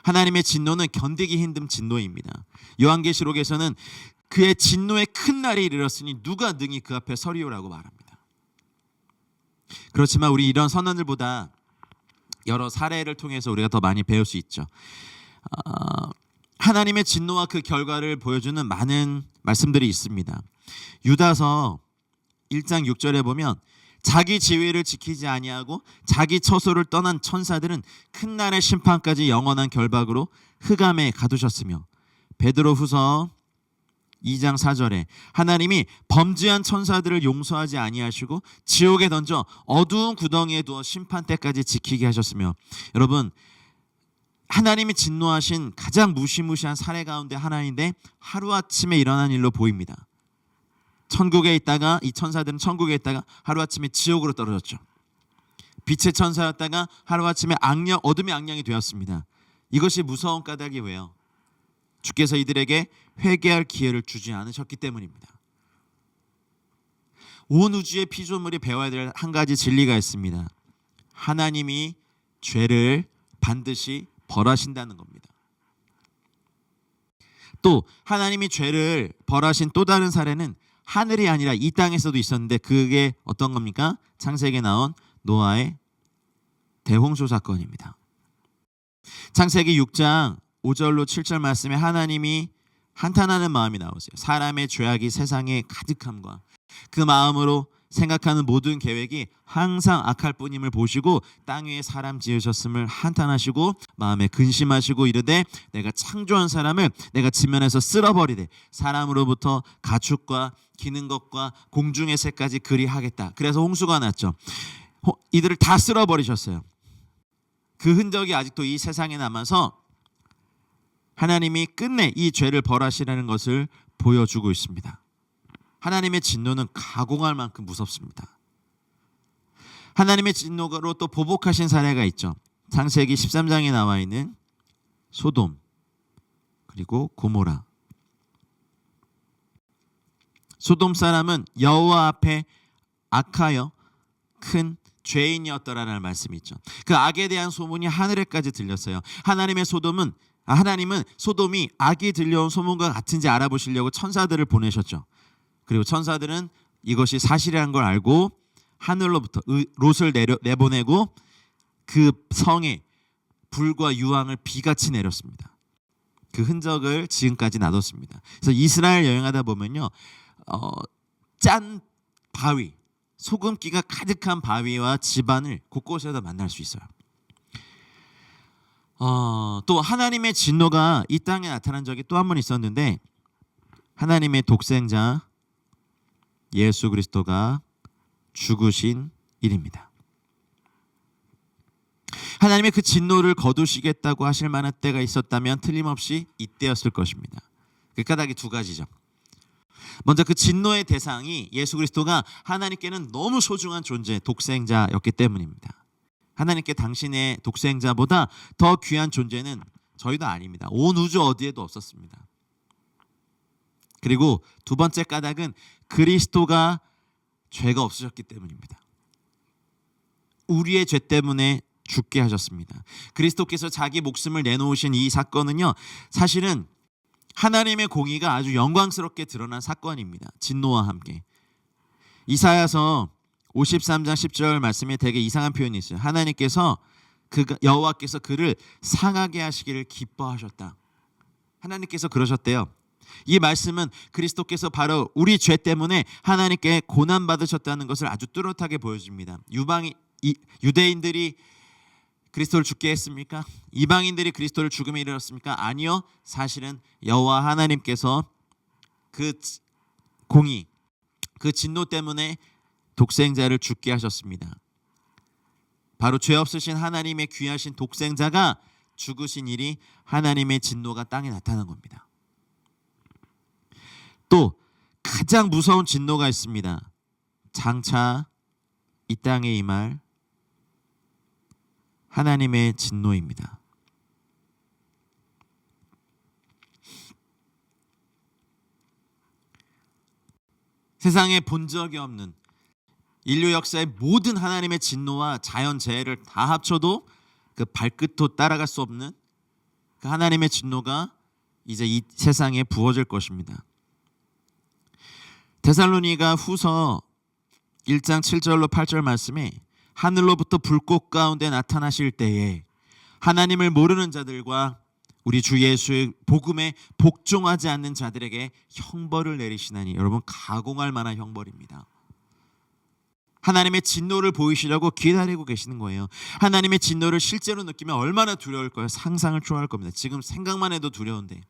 하나님의 진노는 견디기 힘든 진노입니다. 요한계시록에서는 그의 진노의 큰 날이 이르렀으니 누가 능히 그 앞에 서리오라고 말합니다. 그렇지만 우리 이런 선언들보다 여러 사례를 통해서 우리가 더 많이 배울 수 있죠. 하나님의 진노와 그 결과를 보여주는 많은 말씀들이 있습니다. 유다서 1장 6절에 보면 자기 지위를 지키지 아니하고 자기 처소를 떠난 천사들은 큰 날의 심판까지 영원한 결박으로 흑암에 가두셨으며, 베드로후서 2장 4절에 하나님이 범죄한 천사들을 용서하지 아니하시고 지옥에 던져 어두운 구덩이에 두어 심판 때까지 지키게 하셨으며, 여러분, 하나님이 진노하신 가장 무시무시한 사례 가운데 하나인데 하루아침에 일어난 일로 보입니다. 천국에 있다가 이 천사들은 천국에 있다가 하루아침에 지옥으로 떨어졌죠. 빛의 천사였다가 하루아침에 어둠의 악령이 되었습니다. 이것이 무서운 까닭이 왜요? 주께서 이들에게 회개할 기회를 주지 않으셨기 때문입니다. 온 우주의 피조물이 배워야 될 한 가지 진리가 있습니다. 하나님이 죄를 반드시 벌하신다는 겁니다. 또 하나님이 죄를 벌하신 또 다른 사례는 하늘이 아니라 이 땅에서도 있었는데, 그게 어떤 겁니까? 창세기에 나온 노아의 대홍수 사건입니다. 창세기 6장 5절로 7절 말씀에 하나님이 한탄하는 마음이 나오세요. 사람의 죄악이 세상에 가득함과 그 마음으로 생각하는 모든 계획이 항상 악할 뿐임을 보시고 땅 위에 사람 지으셨음을 한탄하시고 마음에 근심하시고 이르되 내가 창조한 사람을 내가 지면에서 쓸어버리되 사람으로부터 가축과 기는 것과 공중의 새까지 그리하겠다. 그래서 홍수가 났죠. 이들을 다 쓸어버리셨어요. 그 흔적이 아직도 이 세상에 남아서 하나님이 끝내 이 죄를 벌하시라는 것을 보여주고 있습니다. 하나님의 진노는 가공할 만큼 무섭습니다. 하나님의 진노로 또 보복하신 사례가 있죠. 창세기 13장에 나와 있는 소돔 그리고 고모라. 소돔 사람은 여호와 앞에 악하여 큰 죄인이었더라는 말씀이 있죠. 그 악에 대한 소문이 하늘에까지 들렸어요. 하나님은 소돔이 악이 들려온 소문과 같은지 알아보시려고 천사들을 보내셨죠. 그리고 천사들은 이것이 사실이라는 걸 알고 하늘로부터 롯을 내보내고 그 성에 불과 유황을 비같이 내렸습니다. 그 흔적을 지금까지 놔뒀습니다. 그래서 이스라엘 여행하다 보면요, 짠 바위, 소금기가 가득한 바위와 집안을 곳곳에서 만날 수 있어요. 또 하나님의 진노가 이 땅에 나타난 적이 또 한 번 있었는데 하나님의 독생자 예수 그리스도가 죽으신 일입니다. 하나님의 그 진노를 거두시겠다고 하실 만한 때가 있었다면 틀림없이 이때였을 것입니다. 그 까닭이 두 가지죠. 먼저 그 진노의 대상이 예수 그리스도가 하나님께는 너무 소중한 존재, 독생자였기 때문입니다. 하나님께 당신의 독생자보다 더 귀한 존재는 저희도 아닙니다. 온 우주 어디에도 없었습니다. 그리고 두 번째 까닭은 그리스도가 죄가 없으셨기 때문입니다. 우리의 죄 때문에 죽게 하셨습니다. 그리스도께서 자기 목숨을 내놓으신 이 사건은요, 사실은 하나님의 공의가 아주 영광스럽게 드러난 사건입니다. 진노와 함께. 이사야서 53장 10절 말씀에 되게 이상한 표현이 있어요. 하나님께서 여호와께서 그를 상하게 하시기를 기뻐하셨다. 하나님께서 그러셨대요. 이 말씀은 그리스도께서 바로 우리 죄 때문에 하나님께 고난 받으셨다는 것을 아주 뚜렷하게 보여줍니다. 유대인들이 그리스도를 죽게 했습니까? 이방인들이 그리스도를 죽음에 이르렀습니까? 아니요. 사실은 여호와 하나님께서 그 공의, 그 진노 때문에 독생자를 죽게 하셨습니다. 바로 죄 없으신 하나님의 귀하신 독생자가 죽으신 일이 하나님의 진노가 땅에 나타난 겁니다. 또 가장 무서운 진노가 있습니다. 장차 이 땅에 임할 하나님의 진노입니다. 세상에 본 적이 없는 인류 역사의 모든 하나님의 진노와 자연재해를 다 합쳐도 그 발끝도 따라갈 수 없는 그 하나님의 진노가 이제 이 세상에 부어질 것입니다. 데살로니가 후서 1장 7절로 8절 말씀에 하늘로부터 불꽃 가운데 나타나실 때에 하나님을 모르는 자들과 우리 주 예수의 복음에 복종하지 않는 자들에게 형벌을 내리시나니, 여러분 가공할 만한 형벌입니다. 하나님의 진노를 보이시려고 기다리고 계시는 거예요. 하나님의 진노를 실제로 느끼면 얼마나 두려울 거예요. 상상을 초월할 겁니다. 지금 생각만 해도 두려운데.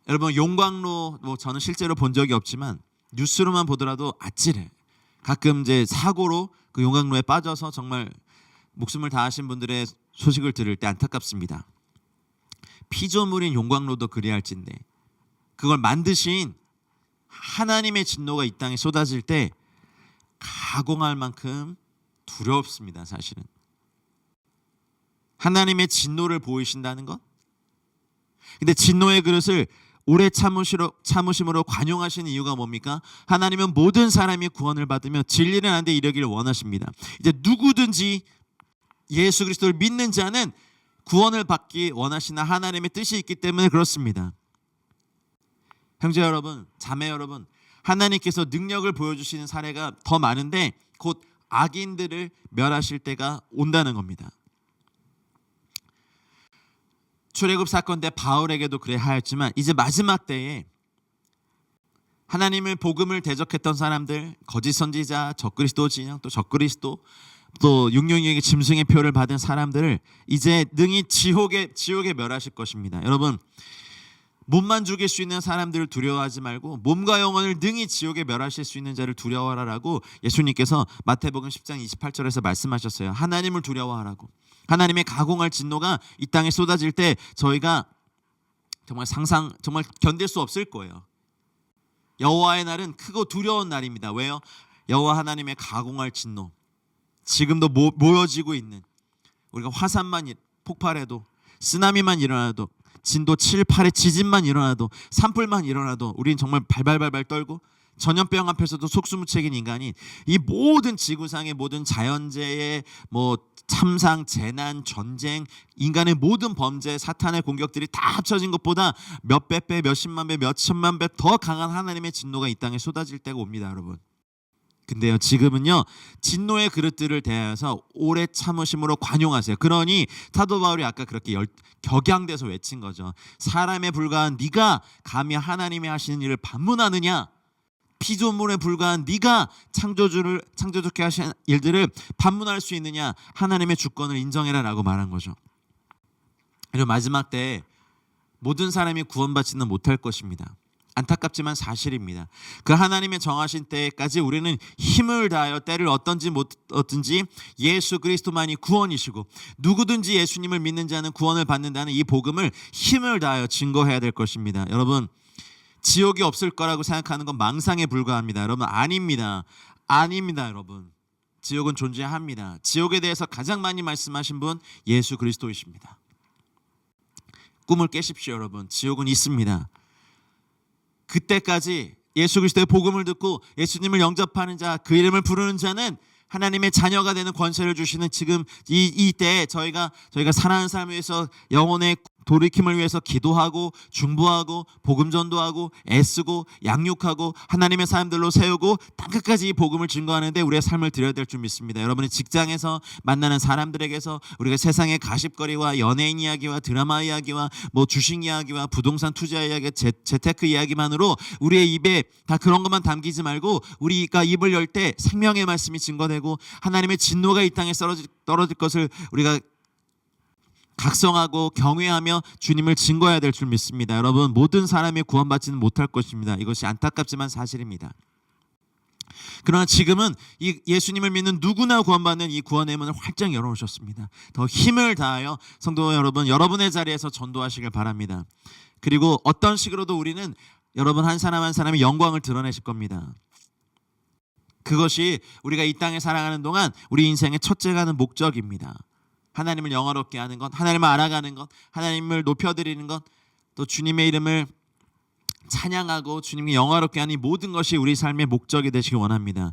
여러분 용광로 저는 실제로 본 적이 없지만 뉴스로만 보더라도 아찔해. 가끔 이제 사고로 그 용광로에 빠져서 정말 목숨을 다하신 분들의 소식을 들을 때 안타깝습니다. 피조물인 용광로도 그리할진데 그걸 만드신 하나님의 진노가 이 땅에 쏟아질 때 가공할 만큼 두렵습니다. 사실은 하나님의 진노를 보이신다는 것. 근데 진노의 그릇을 오래 참으심으로 관용하시는 이유가 뭡니까? 하나님은 모든 사람이 구원을 받으며 진리는 안 데 이르기를 원하십니다. 이제 누구든지 예수 그리스도를 믿는 자는 구원을 받기 원하시는 하나님의 뜻이 있기 때문에 그렇습니다. 형제 여러분, 자매 여러분, 하나님께서 능력을 보여주시는 사례가 더 많은데 곧 악인들을 멸하실 때가 온다는 겁니다. 출애굽 사건 때 바울에게도 그래 하였지만 이제 마지막 때에 하나님을 복음을 대적했던 사람들, 거짓 선지자, 적그리스도 진영, 또 적그리스도, 또 666의 짐승의 표를 받은 사람들을 이제 능히 지옥에 멸하실 것입니다. 여러분, 몸만 죽일 수 있는 사람들을 두려워하지 말고 몸과 영혼을 능히 지옥에 멸하실 수 있는 자를 두려워하라고 예수님께서 마태복음 10장 28절에서 말씀하셨어요. 하나님을 두려워하라고. 하나님의 가공할 진노가 이 땅에 쏟아질 때 저희가 정말 견딜 수 없을 거예요. 여호와의 날은 크고 두려운 날입니다. 왜요? 여호와 하나님의 가공할 진노, 지금도 모여지고 있는, 우리가 화산만 폭발해도, 쓰나미만 일어나도, 진도 7, 8의 지진만 일어나도, 산불만 일어나도 우리는 정말 발발발발 떨고, 전염병 앞에서도 속수무책인 인간이 이 모든 지구상의 모든 자연재해, 참상, 재난, 전쟁, 인간의 모든 범죄, 사탄의 공격들이 다 합쳐진 것보다 몇백 배, 몇십만 배, 몇천만 배 더 강한 하나님의 진노가 이 땅에 쏟아질 때가 옵니다, 여러분. 근데요, 지금은요, 진노의 그릇들을 대하여서 오래 참으심으로 관용하세요. 그러니 사도 바울이 아까 그렇게 격양돼서 외친 거죠. 사람에 불과한 네가 감히 하나님이 하시는 일을 반문하느냐? 피조물에 불과한 네가 창조주께 하신 일들을 반문할 수 있느냐? 하나님의 주권을 인정해라라고 말한 거죠. 그리고 마지막 때 모든 사람이 구원받지는 못할 것입니다. 안타깝지만 사실입니다. 그 하나님의 정하신 때까지 우리는 힘을 다하여 때를 얻든지 못 얻든지 예수 그리스도만이 구원이시고, 누구든지 예수님을 믿는 자는 구원을 받는다는 이 복음을 힘을 다하여 증거해야 될 것입니다. 여러분, 지옥이 없을 거라고 생각하는 건 망상에 불과합니다. 여러분, 아닙니다. 여러분. 지옥은 존재합니다. 지옥에 대해서 가장 많이 말씀하신 분 예수 그리스도이십니다. 꿈을 깨십시오, 여러분. 지옥은 있습니다. 그때까지 예수 그리스도의 복음을 듣고 예수님을 영접하는 자, 그 이름을 부르는 자는 하나님의 자녀가 되는 권세를 주시는 지금 이 때에 저희가 사랑하는 삶을 위해서, 영혼의 돌이킴을 위해서 기도하고 중보하고 복음 전도하고 애쓰고 양육하고 하나님의 사람들로 세우고 땅끝까지 이 복음을 증거하는데 우리의 삶을 드려야 될 줄 믿습니다. 여러분의 직장에서 만나는 사람들에게서 우리가 세상의 가십거리와 연예인 이야기와 드라마 이야기와 주식 이야기와 부동산 투자 이야기, 재테크 이야기만으로 우리의 입에 다 그런 것만 담기지 말고, 우리가 입을 열 때 생명의 말씀이 증거되고 하나님의 진노가 이 땅에 떨어질 것을 우리가 각성하고 경외하며 주님을 증거해야 될 줄 믿습니다. 여러분, 모든 사람이 구원받지는 못할 것입니다. 이것이 안타깝지만 사실입니다. 그러나 지금은 이 예수님을 믿는 누구나 구원받는 이 구원의 문을 활짝 열어놓으셨습니다. 더 힘을 다하여 성도 여러분, 여러분의 자리에서 전도하시길 바랍니다. 그리고 어떤 식으로도 우리는 여러분 한 사람 한 사람의 영광을 드러내실 겁니다. 그것이 우리가 이 땅에 살아가는 동안 우리 인생의 첫째가는 목적입니다. 하나님을 영화롭게 하는 것, 하나님을 알아가는 것, 하나님을 높여드리는 것, 또 주님의 이름을 찬양하고 주님이 영화롭게 하는 이 모든 것이 우리 삶의 목적이 되시길 원합니다.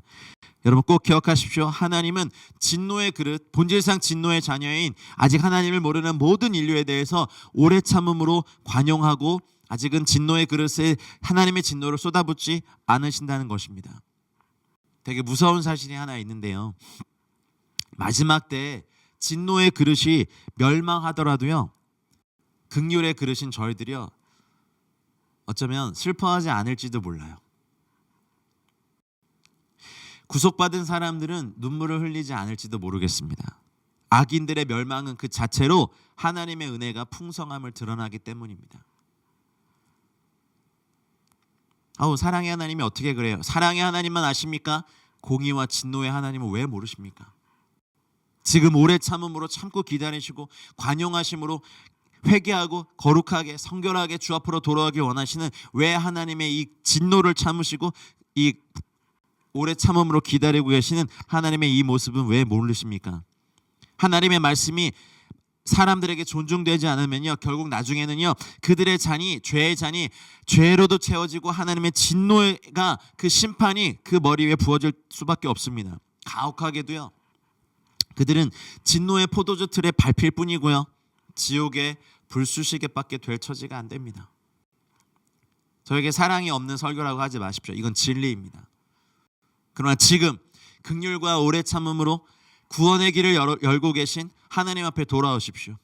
여러분 꼭 기억하십시오. 하나님은 진노의 그릇, 본질상 진노의 자녀인 아직 하나님을 모르는 모든 인류에 대해서 오래 참음으로 관용하고 아직은 진노의 그릇에 하나님의 진노를 쏟아붓지 않으신다는 것입니다. 되게 무서운 사실이 하나 있는데요. 마지막 때 진노의 그릇이 멸망하더라도요, 긍휼의 그릇인 저희들이요, 어쩌면 슬퍼하지 않을지도 몰라요. 구속받은 사람들은 눈물을 흘리지 않을지도 모르겠습니다. 악인들의 멸망은 그 자체로 하나님의 은혜가 풍성함을 드러나기 때문입니다. 사랑의 하나님이 어떻게 그래요? 사랑의 하나님만 아십니까? 공의와 진노의 하나님은 왜 모르십니까? 지금 오래 참음으로 참고 기다리시고 관용하심으로 회개하고 거룩하게 성결하게 주 앞으로 돌아가길 원하시는 왜 하나님의 이 진노를 참으시고 이 오래 참음으로 기다리고 계시는 하나님의 이 모습은 왜 모르십니까? 하나님의 말씀이 사람들에게 존중되지 않으면요, 결국 나중에는요, 그들의 잔이, 죄의 잔이 죄로도 채워지고 하나님의 진노가, 그 심판이 그 머리 위에 부어질 수밖에 없습니다. 가혹하게도요, 그들은 진노의 포도주 틀에 밟힐 뿐이고요, 지옥의 불수시개밖에 될 처지가 안 됩니다. 저에게 사랑이 없는 설교라고 하지 마십시오. 이건 진리입니다. 그러나 지금 긍휼과 오래 참음으로 구원의 길을 열고 계신 하나님 앞에 돌아오십시오.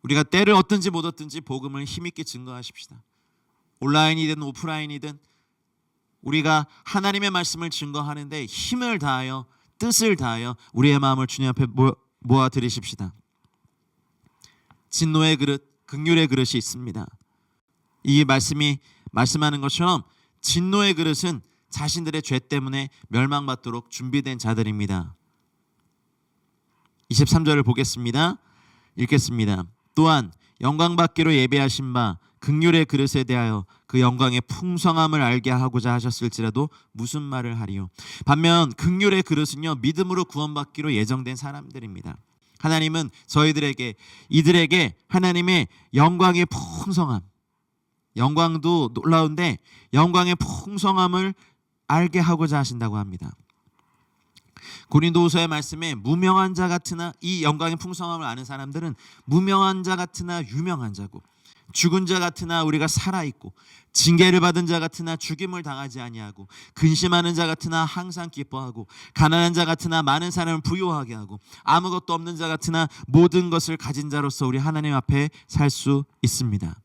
우리가 때를 얻든지 못 얻든지 복음을 힘있게 증거하십시다. 온라인이든 오프라인이든 우리가 하나님의 말씀을 증거하는데 힘을 다하여 뜻을 다하여 우리의 마음을 주님 앞에 모아 드리십시다. 진노의 그릇, 긍휼의 그릇이 있습니다. 이 말씀이 말씀하는 것처럼 진노의 그릇은 자신들의 죄 때문에 멸망받도록 준비된 자들입니다. 23절을 보겠습니다. 읽겠습니다. 또한 영광받기로 예배하신 바 긍휼의 그릇에 대하여 그 영광의 풍성함을 알게 하고자 하셨을지라도 무슨 말을 하리요. 반면 긍휼의 그릇은요, 믿음으로 구원받기로 예정된 사람들입니다. 하나님은 이들에게 하나님의 영광의 풍성함, 영광도 놀라운데 영광의 풍성함을 알게 하고자 하신다고 합니다. 고린도후서의 말씀에 무명한 자 같으나, 이 영광의 풍성함을 아는 사람들은 무명한 자 같으나 유명한 자고, 죽은 자 같으나 우리가 살아있고, 징계를 받은 자 같으나 죽임을 당하지 아니하고, 근심하는 자 같으나 항상 기뻐하고, 가난한 자 같으나 많은 사람을 부유하게 하고, 아무것도 없는 자 같으나 모든 것을 가진 자로서 우리 하나님 앞에 살 수 있습니다.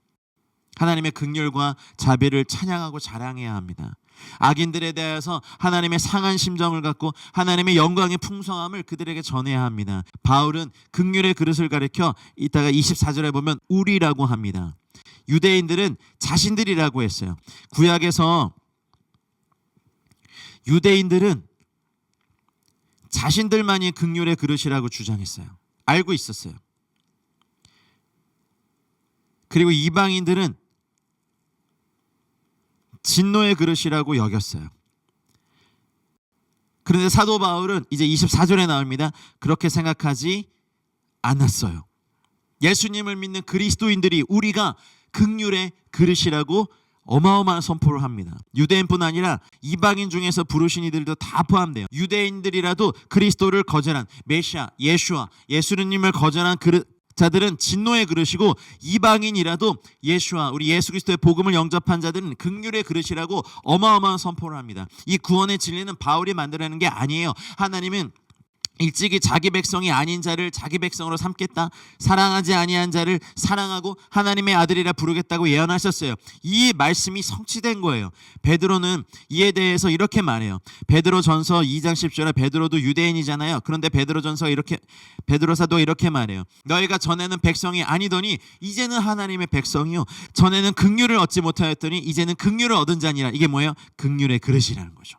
하나님의 긍휼과 자비를 찬양하고 자랑해야 합니다. 악인들에 대해서 하나님의 상한 심정을 갖고 하나님의 영광의 풍성함을 그들에게 전해야 합니다. 바울은 긍휼의 그릇을 가리켜 이따가 24절에 보면 우리라고 합니다. 유대인들은 자신들이라고 했어요. 구약에서 유대인들은 자신들만이 긍휼의 그릇이라고 주장했어요. 알고 있었어요. 그리고 이방인들은 진노의 그릇이라고 여겼어요. 그런데 사도 바울은 이제 24절에 나옵니다. 그렇게 생각하지 않았어요. 예수님을 믿는 그리스도인들이 우리가 긍휼의 그릇이라고 어마어마한 선포를 합니다. 유대인뿐 아니라 이방인 중에서 부르신 이들도 다 포함돼요. 유대인들이라도 그리스도를 거절한 메시아, 예수님을 거절한 자들은 진노의 그릇이고, 이방인이라도 우리 예수 그리스도의 복음을 영접한 자들은 긍휼의 그릇이라고 어마어마한 선포를 합니다. 이 구원의 진리는 바울이 만들어내는 게 아니에요. 하나님은 일찍이 자기 백성이 아닌 자를 자기 백성으로 삼겠다, 사랑하지 아니한 자를 사랑하고 하나님의 아들이라 부르겠다고 예언하셨어요. 이 말씀이 성취된 거예요. 베드로는 이에 대해서 이렇게 말해요. 베드로전서 2장 10절에 베드로도 유대인이잖아요. 그런데 베드로 사도 이렇게 말해요. 너희가 전에는 백성이 아니더니 이제는 하나님의 백성이요, 전에는 긍휼을 얻지 못하였더니 이제는 긍휼을 얻은 자니라. 이게 뭐예요? 긍휼의 그릇이라는 거죠.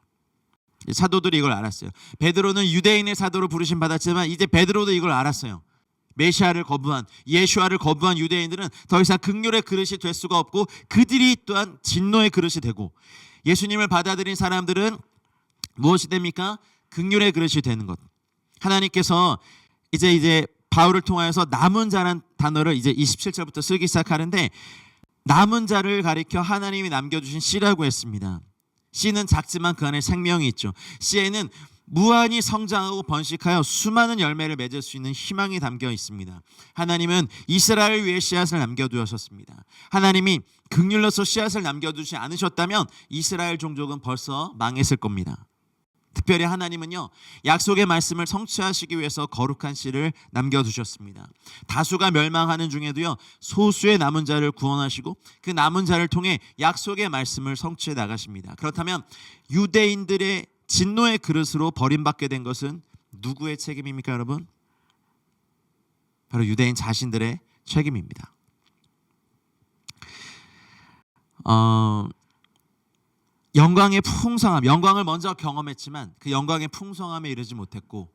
사도들이 이걸 알았어요. 베드로는 유대인의 사도로 부르심 받았지만 이제 베드로도 이걸 알았어요. 메시아를 거부한, 예수아를 거부한 유대인들은 더 이상 긍휼의 그릇이 될 수가 없고, 그들이 또한 진노의 그릇이 되고, 예수님을 받아들인 사람들은 무엇이 됩니까? 긍휼의 그릇이 되는 것. 하나님께서 이제 바울을 통하여서 남은 자란 단어를 이제 27절부터 쓰기 시작하는데, 남은 자를 가리켜 하나님이 남겨주신 씨라고 했습니다. 씨는 작지만 그 안에 생명이 있죠. 씨에는 무한히 성장하고 번식하여 수많은 열매를 맺을 수 있는 희망이 담겨 있습니다. 하나님은 이스라엘 위에 씨앗을 남겨두셨습니다. 하나님이 긍휼로서 씨앗을 남겨두지 않으셨다면 이스라엘 종족은 벌써 망했을 겁니다. 특별히 하나님은요, 약속의 말씀을 성취하시기 위해서 거룩한 씨를 남겨두셨습니다. 다수가 멸망하는 중에도요, 소수의 남은 자를 구원하시고 그 남은 자를 통해 약속의 말씀을 성취해 나가십니다. 그렇다면 유대인들의 진노의 그릇으로 버림받게 된 것은 누구의 책임입니까, 여러분? 바로 유대인 자신들의 책임입니다. 영광의 풍성함, 영광을 먼저 경험했지만 그 영광의 풍성함에 이르지 못했고,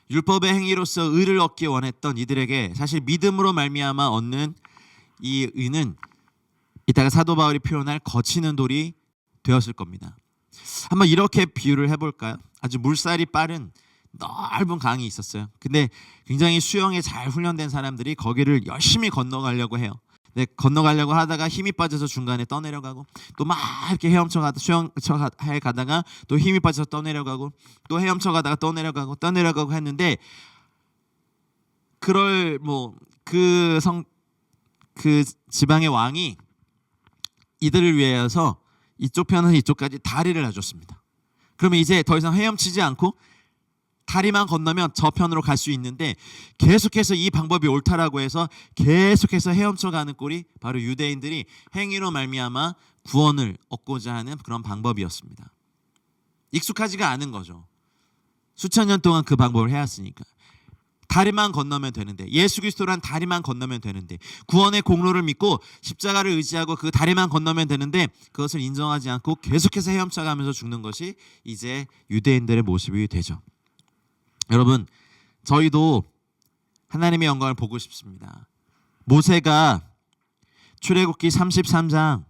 율법의 행위로서 의를 얻기 원했던 이들에게 사실 믿음으로 말미암아 얻는 이 의는 이따가 사도 바울이 표현할 거치는 돌이 되었을 겁니다. 한번 이렇게 비유를 해볼까요? 아주 물살이 빠른 넓은 강이 있었어요. 근데 굉장히 수영에 잘 훈련된 사람들이 거기를 열심히 건너가려고 해요. 네, 건너가려고 하다가 힘이 빠져서 중간에 떠내려가고, 또 막 이렇게 가다가 또 힘이 빠져서 떠내려가고, 또 헤엄쳐가다가 떠내려가고 했는데, 그 지방의 왕이 이들을 위해서 이쪽 편에서 이쪽까지 다리를 놔줬습니다. 그러면 이제 더 이상 헤엄치지 않고 다리만 건너면 저편으로 갈 수 있는데 계속해서 이 방법이 옳다라고 해서 계속해서 헤엄쳐 가는 꼴이 바로 유대인들이 행위로 말미암아 구원을 얻고자 하는 그런 방법이었습니다. 익숙하지가 않은 거죠. 수천 년 동안 그 방법을 해왔으니까. 다리만 건너면 되는데, 예수 그리스도란 다리만 건너면 되는데, 구원의 공로를 믿고 십자가를 의지하고 그 다리만 건너면 되는데 그것을 인정하지 않고 계속해서 헤엄쳐가면서 죽는 것이 이제 유대인들의 모습이 되죠. 여러분, 저희도 하나님의 영광을 보고 싶습니다. 모세가 출애굽기 33장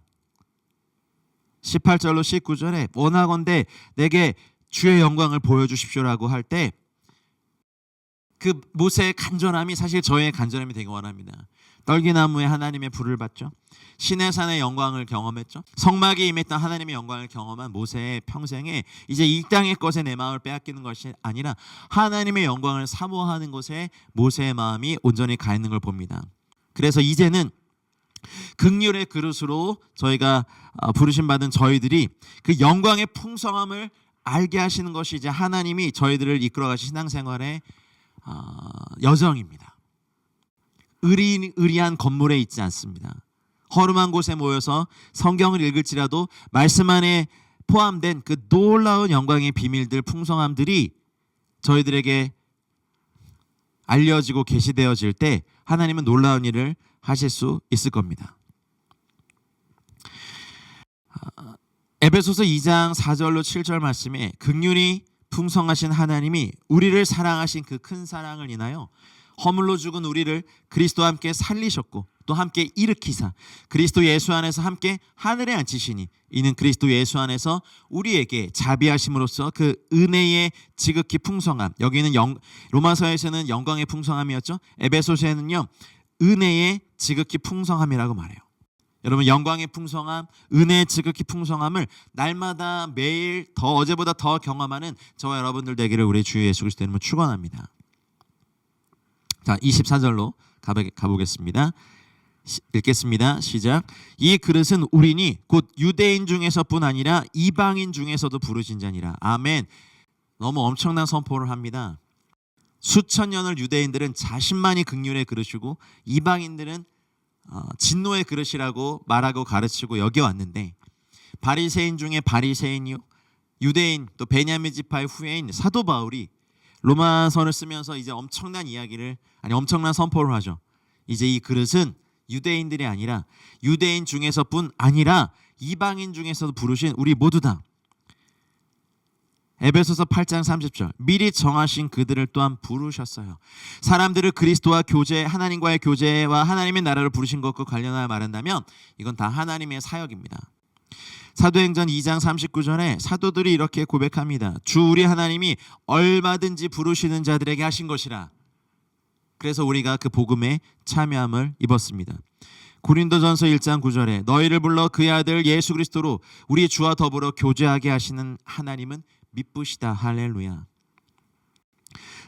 18절로 19절에 원하건대 내게 주의 영광을 보여주십시오라고 할 때 그 모세의 간절함이 사실 저의 간절함이 되기 원합니다. 떨기나무에 하나님의 불을 받죠. 시내산의 영광을 경험했죠. 성막에 임했던 하나님의 영광을 경험한 모세의 평생에 이제 이 땅의 것에 내 마음을 빼앗기는 것이 아니라 하나님의 영광을 사모하는 것에 모세의 마음이 온전히 가 있는 걸 봅니다. 그래서 이제는 긍휼의 그릇으로 저희가 부르심 받은 저희들이 그 영광의 풍성함을 알게 하시는 것이 이제 하나님이 저희들을 이끌어 가신 신앙생활의 여정입니다. 의리한 건물에 있지 않습니다. 허름한 곳에 모여서 성경을 읽을지라도 말씀 안에 포함된 그 놀라운 영광의 비밀들, 풍성함들이 저희들에게 알려지고 계시되어질 때 하나님은 놀라운 일을 하실 수 있을 겁니다. 에베소서 2장 4절로 7절 말씀에 긍휼이 풍성하신 하나님이 우리를 사랑하신 그 큰 사랑을 인하여 허물로 죽은 우리를 그리스도와 함께 살리셨고 또 함께 일으키사 그리스도 예수 안에서 함께 하늘에 앉히시니 이는 그리스도 예수 안에서 우리에게 자비하심으로써 그 은혜의 지극히 풍성함, 여기는 로마서에서는 영광의 풍성함이었죠. 에베소서에는요 은혜의 지극히 풍성함이라고 말해요. 여러분, 영광의 풍성함, 은혜의 지극히 풍성함을 날마다 매일 더 어제보다 더 경험하는 저와 여러분들 되기를 우리 주 예수 그리스도 이름으로 축원합니다. 자, 24절로 가보겠습니다. 읽겠습니다. 시작. 이 그릇은 우리니 곧 유대인 중에서뿐 아니라 이방인 중에서도 부르신 자니라. 아멘. 너무 엄청난 선포를 합니다. 수천 년을 유대인들은 자신만이 긍휼의 그릇이고 이방인들은 진노의 그릇이라고 말하고 가르치고 여겨왔는데, 바리새인 중에 바리새인이요 유대인 또 베냐민 지파의 후예인 사도 바울이 로마서를 쓰면서 이제 엄청난 선포를 하죠. 이제 이 그릇은 유대인들이 아니라 유대인 중에서뿐 아니라 이방인 중에서도 부르신 우리 모두다. 에베소서 8장 30절 미리 정하신 그들을 또한 부르셨어요. 사람들을 그리스도와 교제, 하나님과의 교제와 하나님의 나라를 부르신 것과 관련하여 말한다면 이건 다 하나님의 사역입니다. 사도행전 2장 39절에 사도들이 이렇게 고백합니다. 주 우리 하나님이 얼마든지 부르시는 자들에게 하신 것이라. 그래서 우리가 그 복음에 참여함을 입었습니다. 고린도전서 1장 9절에 너희를 불러 그의 아들 예수 그리스도로 우리 주와 더불어 교제하게 하시는 하나님은 미쁘시다. 할렐루야.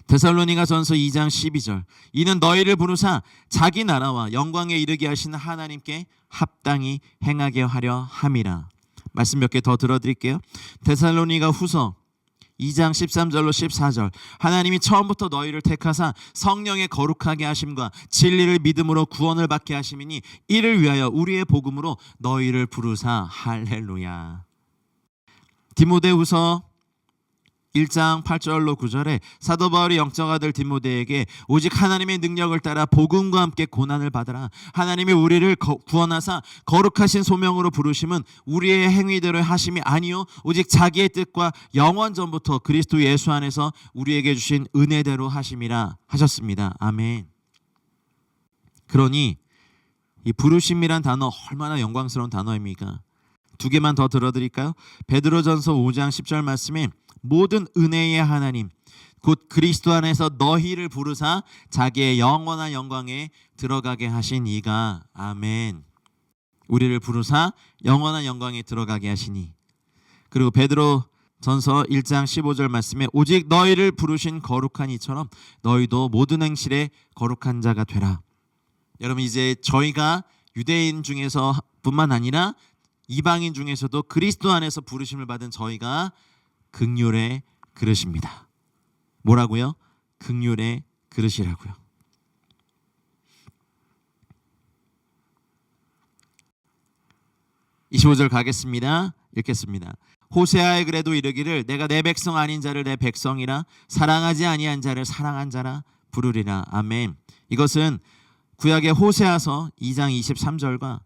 데살로니가전서 2장 12절 이는 너희를 부르사 자기 나라와 영광에 이르게 하시는 하나님께 합당히 행하게 하려 함이라. 말씀 몇 개 더 들어드릴게요. 데살로니가 후서 2장 13절로 14절 하나님이 처음부터 너희를 택하사 성령의 거룩하게 하심과 진리를 믿음으로 구원을 받게 하심이니 이를 위하여 우리의 복음으로 너희를 부르사. 할렐루야. 디모데후서 1장 8절로 9절에 사도 바울이 영적 아들 디모데에게 오직 하나님의 능력을 따라 복음과 함께 고난을 받으라. 하나님이 우리를 구원하사 거룩하신 소명으로 부르심은 우리의 행위대로 하심이 아니요 오직 자기의 뜻과 영원 전부터 그리스도 예수 안에서 우리에게 주신 은혜대로 하심이라 하셨습니다. 아멘. 그러니 이 부르심이란 단어 얼마나 영광스러운 단어입니까? 두 개만 더 들어드릴까요? 베드로전서 5장 10절 말씀에 모든 은혜의 하나님 곧 그리스도 안에서 너희를 부르사 자기의 영원한 영광에 들어가게 하신 이가. 아멘. 우리를 부르사 영원한 영광에 들어가게 하시니. 그리고 베드로전서 1장 15절 말씀에 오직 너희를 부르신 거룩한 이처럼 너희도 모든 행실에 거룩한 자가 되라. 여러분, 이제 저희가 유대인 중에서 뿐만 아니라 이방인 중에서도 그리스도 안에서 부르심을 받은 저희가 긍휼의 그릇입니다. 뭐라고요? 긍휼의 그릇이라고요. 25절 가겠습니다. 읽겠습니다. 호세아의 글에도 이르기를 내가 내 백성 아닌 자를 내 백성이라 사랑하지 아니한 자를 사랑한 자라 부르리라. 아멘. 이것은 구약의 호세아서 2장 23절과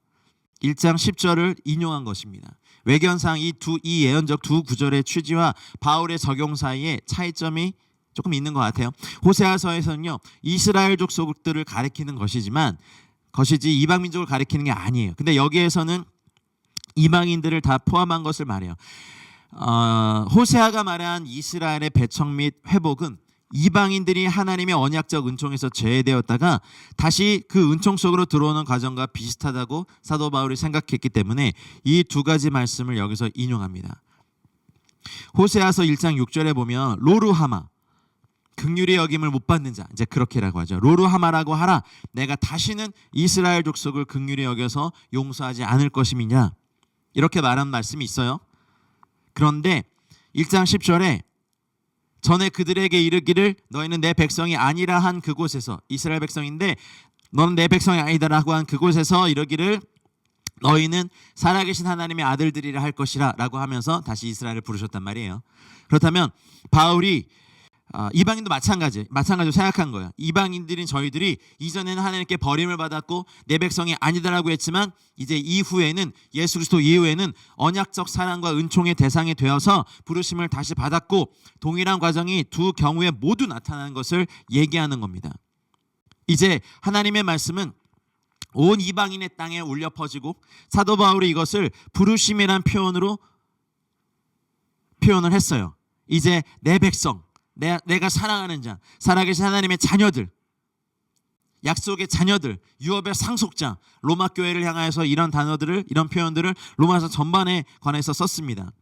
1장 10절을 인용한 것입니다. 외견상 이 예언적 두 구절의 취지와 바울의 적용 사이에 차이점이 조금 있는 것 같아요. 호세아서에서는요, 이스라엘 족속들을 가리키는 것이지 이방 민족을 가리키는 게 아니에요. 근데 여기에서는 이방인들을 다 포함한 것을 말해요. 호세아가 말한 이스라엘의 배척 및 회복은 이방인들이 하나님의 언약적 은총에서 제외되었다가 다시 그 은총 속으로 들어오는 과정과 비슷하다고 사도 바울이 생각했기 때문에 이 두 가지 말씀을 여기서 인용합니다. 호세아서 1장 6절에 보면 로루하마, 긍휼의 여김을 못 받는 자, 이제 그렇게라고 하죠. 로루하마라고 하라. 내가 다시는 이스라엘 족속을 긍휼히 여겨서 용서하지 않을 것임이냐, 이렇게 말한 말씀이 있어요. 그런데 1장 10절에 전에 그들에게 이르기를 너희는 내 백성이 아니라 한 그곳에서, 이스라엘 백성인데 너는 내 백성이 아니다라고 한 그곳에서 이르기를 너희는 살아계신 하나님의 아들들이라 할 것이라 라고 하면서 다시 이스라엘을 부르셨단 말이에요. 그렇다면 바울이 이방인도 마찬가지로 생각한 거예요. 이방인들인 저희들이 이전에는 하나님께 버림을 받았고 내 백성이 아니다라고 했지만 이제 이후에는, 예수 그리스도 이후에는 언약적 사랑과 은총의 대상이 되어서 부르심을 다시 받았고, 동일한 과정이 두 경우에 모두 나타나는 것을 얘기하는 겁니다. 이제 하나님의 말씀은 온 이방인의 땅에 울려 퍼지고, 사도 바울이 이것을 부르심이란 표현을 했어요. 이제 내 백성, 내가 사랑하는 자, 살아계신 하나님의 자녀들, 약속의 자녀들, 유업의 상속자, 로마 교회를 향하여서 이런 표현들을 로마서 전반에 관해서 썼습니다.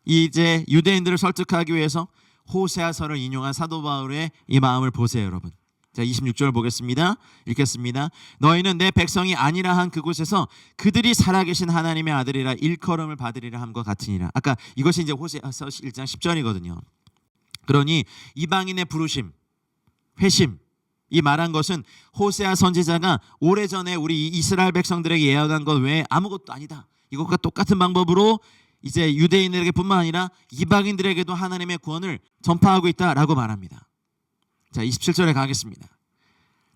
이제 유대인들을 설득하기 위해서 호세아서를 인용한 사도 바울의 이 마음을 보세요, 여러분. 자, 26절 보겠습니다. 읽겠습니다. 너희는 내 백성이 아니라 한 그곳에서 그들이 살아계신 하나님의 아들이라 일컬음을 받으리라 함과 같으니라. 아까 이것이 이제 호세아서 1장 10절이거든요. 그러니 이방인의 부르심, 회심, 이 말한 것은 호세아 선지자가 오래전에 우리 이스라엘 백성들에게 예언한 것 외에 아무것도 아니다, 이것과 똑같은 방법으로 이제 유대인들에게 뿐만 아니라 이방인들에게도 하나님의 구원을 전파하고 있다라고 말합니다. 자, 27절에 가겠습니다.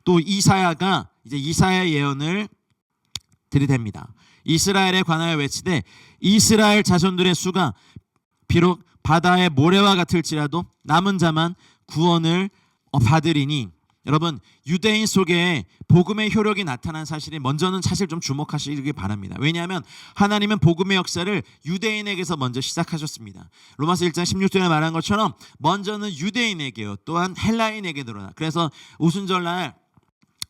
또 이사야가 이제 이사야 예언을 들이댑니다. 이스라엘에 관하여 외치되 이스라엘 자손들의 수가 비록 바다의 모래와 같을지라도 남은 자만 구원을 받으리니. 여러분, 유대인 속에 복음의 효력이 나타난 사실이 먼저는 사실 좀 주목하시기 바랍니다. 왜냐하면 하나님은 복음의 역사를 유대인에게서 먼저 시작하셨습니다. 로마서 1장 16절에 말한 것처럼 먼저는 유대인에게요, 또한 헬라인에게로나. 그래서 오순절날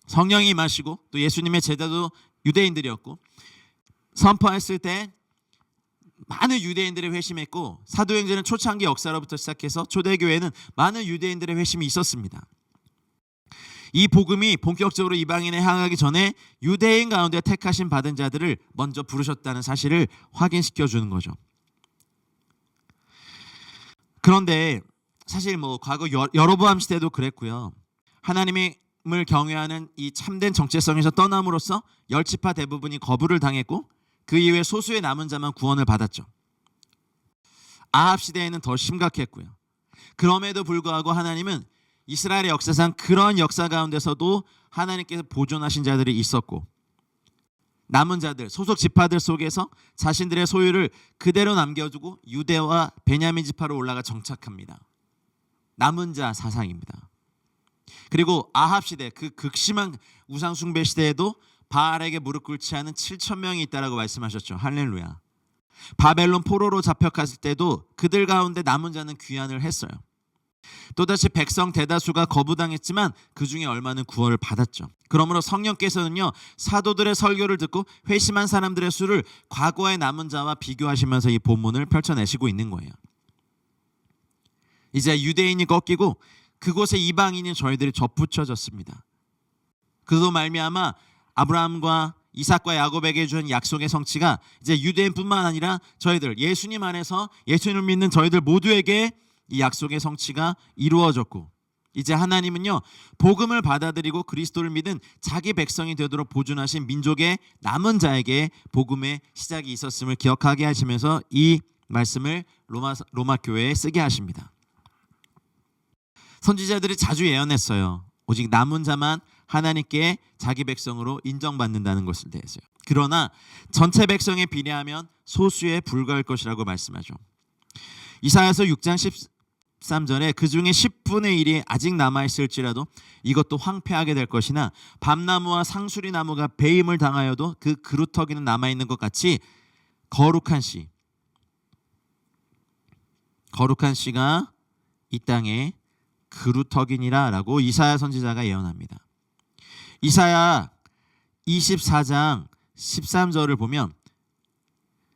성령이 임하시고 또 예수님의 제자도 유대인들이었고, 선포했을 때 많은 유대인들의 회심했고, 사도행전은 초창기 역사로부터 시작해서 초대교회는 많은 유대인들의 회심이 있었습니다. 이 복음이 본격적으로 이방인에 향하기 전에 유대인 가운데 택하신 받은 자들을 먼저 부르셨다는 사실을 확인시켜 주는 거죠. 그런데 사실 과거 여로보암 시대도 그랬고요. 하나님을 경외하는 이 참된 정체성에서 떠남으로써 열지파 대부분이 거부를 당했고, 그 이후에 소수의 남은 자만 구원을 받았죠. 아합 시대에는 더 심각했고요. 그럼에도 불구하고 하나님은 이스라엘의 역사상 그런 역사 가운데서도 하나님께서 보존하신 자들이 있었고, 남은 자들, 소속 지파들 속에서 자신들의 소유를 그대로 남겨두고 유대와 베냐민 지파로 올라가 정착합니다. 남은 자 사상입니다. 그리고 아합 시대, 그 극심한 우상 숭배 시대에도 바알에게 무릎 꿇지 않은 7,000명이 있다라고 말씀하셨죠. 할렐루야. 바벨론 포로로 잡혀갔을 때도 그들 가운데 남은 자는 귀환을 했어요. 또다시 백성 대다수가 거부당했지만 그 중에 얼마는 구원을 받았죠. 그러므로 성령께서는요, 사도들의 설교를 듣고 회심한 사람들의 수를 과거의 남은 자와 비교하시면서 이 본문을 펼쳐내시고 있는 거예요. 이제 유대인이 꺾이고 그곳에 이방인인 저희들이 접붙여졌습니다. 그도 말미암아 아브라함과 이삭과 야곱에게 준 약속의 성취가 이제 유대인뿐만 아니라 저희들, 예수님 안에서 예수님을 믿는 저희들 모두에게 이 약속의 성취가 이루어졌고 이제 하나님은요 복음을 받아들이고 그리스도를 믿은 자기 백성이 되도록 보존하신 민족의 남은 자에게 복음의 시작이 있었음을 기억하게 하시면서 이 말씀을 로마 교회에 쓰게 하십니다. 선지자들이 자주 예언했어요. 오직 남은 자만 하나님께 자기 백성으로 인정받는다는 것을 대해서요. 그러나 전체 백성에 비례하면 소수에 불과할 것이라고 말씀하죠. 이사야서 6장 13절에 그 중에 10분의 1이 아직 남아있을지라도 이것도 황폐하게 될 것이나 밤나무와 상수리 나무가 배임을 당하여도 그 그루터기는 남아있는 것 같이 거룩한 씨가 이 땅에 그루터기니라 라고 이사야 선지자가 예언합니다. 이사야 24장 13절을 보면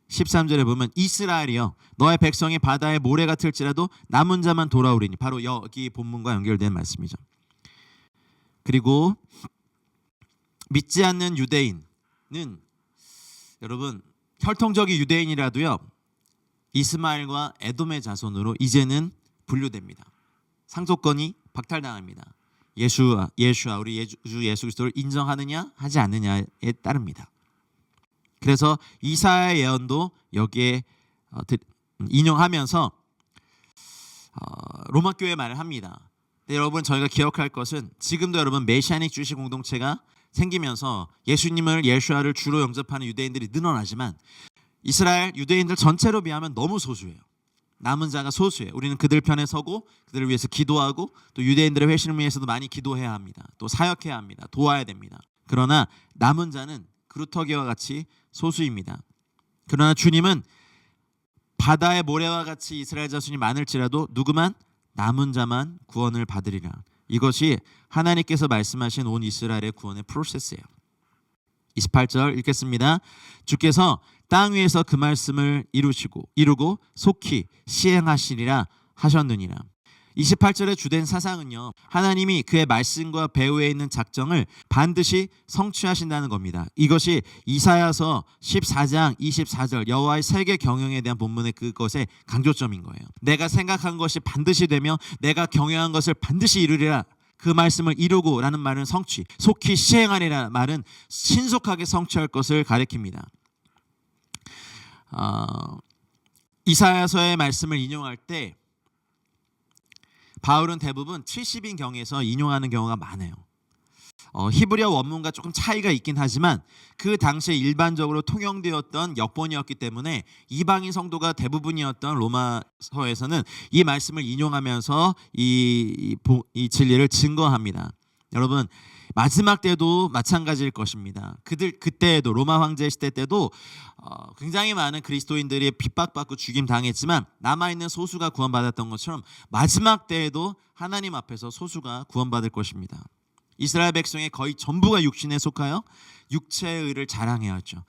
13절에 보면 이스라엘이여 너의 백성이 바다의 모래 같을지라도 남은 자만 돌아오리니 바로 여기 본문과 연결된 말씀이죠. 그리고 믿지 않는 유대인은 여러분 혈통적인 유대인이라도요 이스마엘과 에돔의 자손으로 이제는 분류됩니다. 상속권이 박탈당합니다. 예수와 우리 주 예수 그리스도를 인정하느냐 하지 않느냐에 따릅니다. 그래서 이사야의 예언도 여기에 인용하면서 로마 교회 말을 합니다. 근데 여러분 저희가 기억할 것은 지금도 여러분 메시아닉 주식 공동체가 생기면서 예수아를 주로 영접하는 유대인들이 늘어나지만 이스라엘 유대인들 전체로 비하면 너무 소수예요. 남은 자가 소수예요. 우리는 그들 편에 서고 그들을 위해서 기도하고 또 유대인들의 회심을 위해서도 많이 기도해야 합니다. 또 사역해야 합니다. 도와야 됩니다. 그러나 남은 자는 그루터기와 같이 소수입니다. 그러나 주님은 바다의 모래와 같이 이스라엘 자손이 많을지라도 누구만 남은 자만 구원을 받으리라. 이것이 하나님께서 말씀하신 온 이스라엘의 구원의 프로세스예요. 28절 읽겠습니다. 주께서 땅 위에서 그 말씀을 이루고 속히 시행하시리라 하셨느니라. 28절의 주된 사상은요 하나님이 그의 말씀과 배후에 있는 작정을 반드시 성취하신다는 겁니다. 이것이 이사야서 14장 24절 여호와의 세계 경영에 대한 본문의 그것의 강조점인 거예요. 내가 생각한 것이 반드시 되며 내가 경영한 것을 반드시 이루리라. 그 말씀을 이루고 라는 말은 성취, 속히 시행하리라 말은 신속하게 성취할 것을 가리킵니다. 이사야서의 말씀을 인용할 때 바울은 대부분 70인 경에서 인용하는 경우가 많아요. 히브리어 원문과 조금 차이가 있긴 하지만 그 당시에 일반적으로 통용되었던 역본이었기 때문에 이방인 성도가 대부분이었던 로마서에서는 이 말씀을 인용하면서 이 진리를 증거합니다. 여러분 마지막 때도 마찬가지일 것입니다. 그때에도 로마 황제 시대 때도 굉장히 많은 그리스도인들이 핍박받고 죽임 당했지만 남아있는 소수가 구원받았던 것처럼 마지막 때에도 하나님 앞에서 소수가 구원받을 것입니다. 이스라엘 백성의 거의 전부가 육신에 속하여 육체의 의를 자랑해야죠.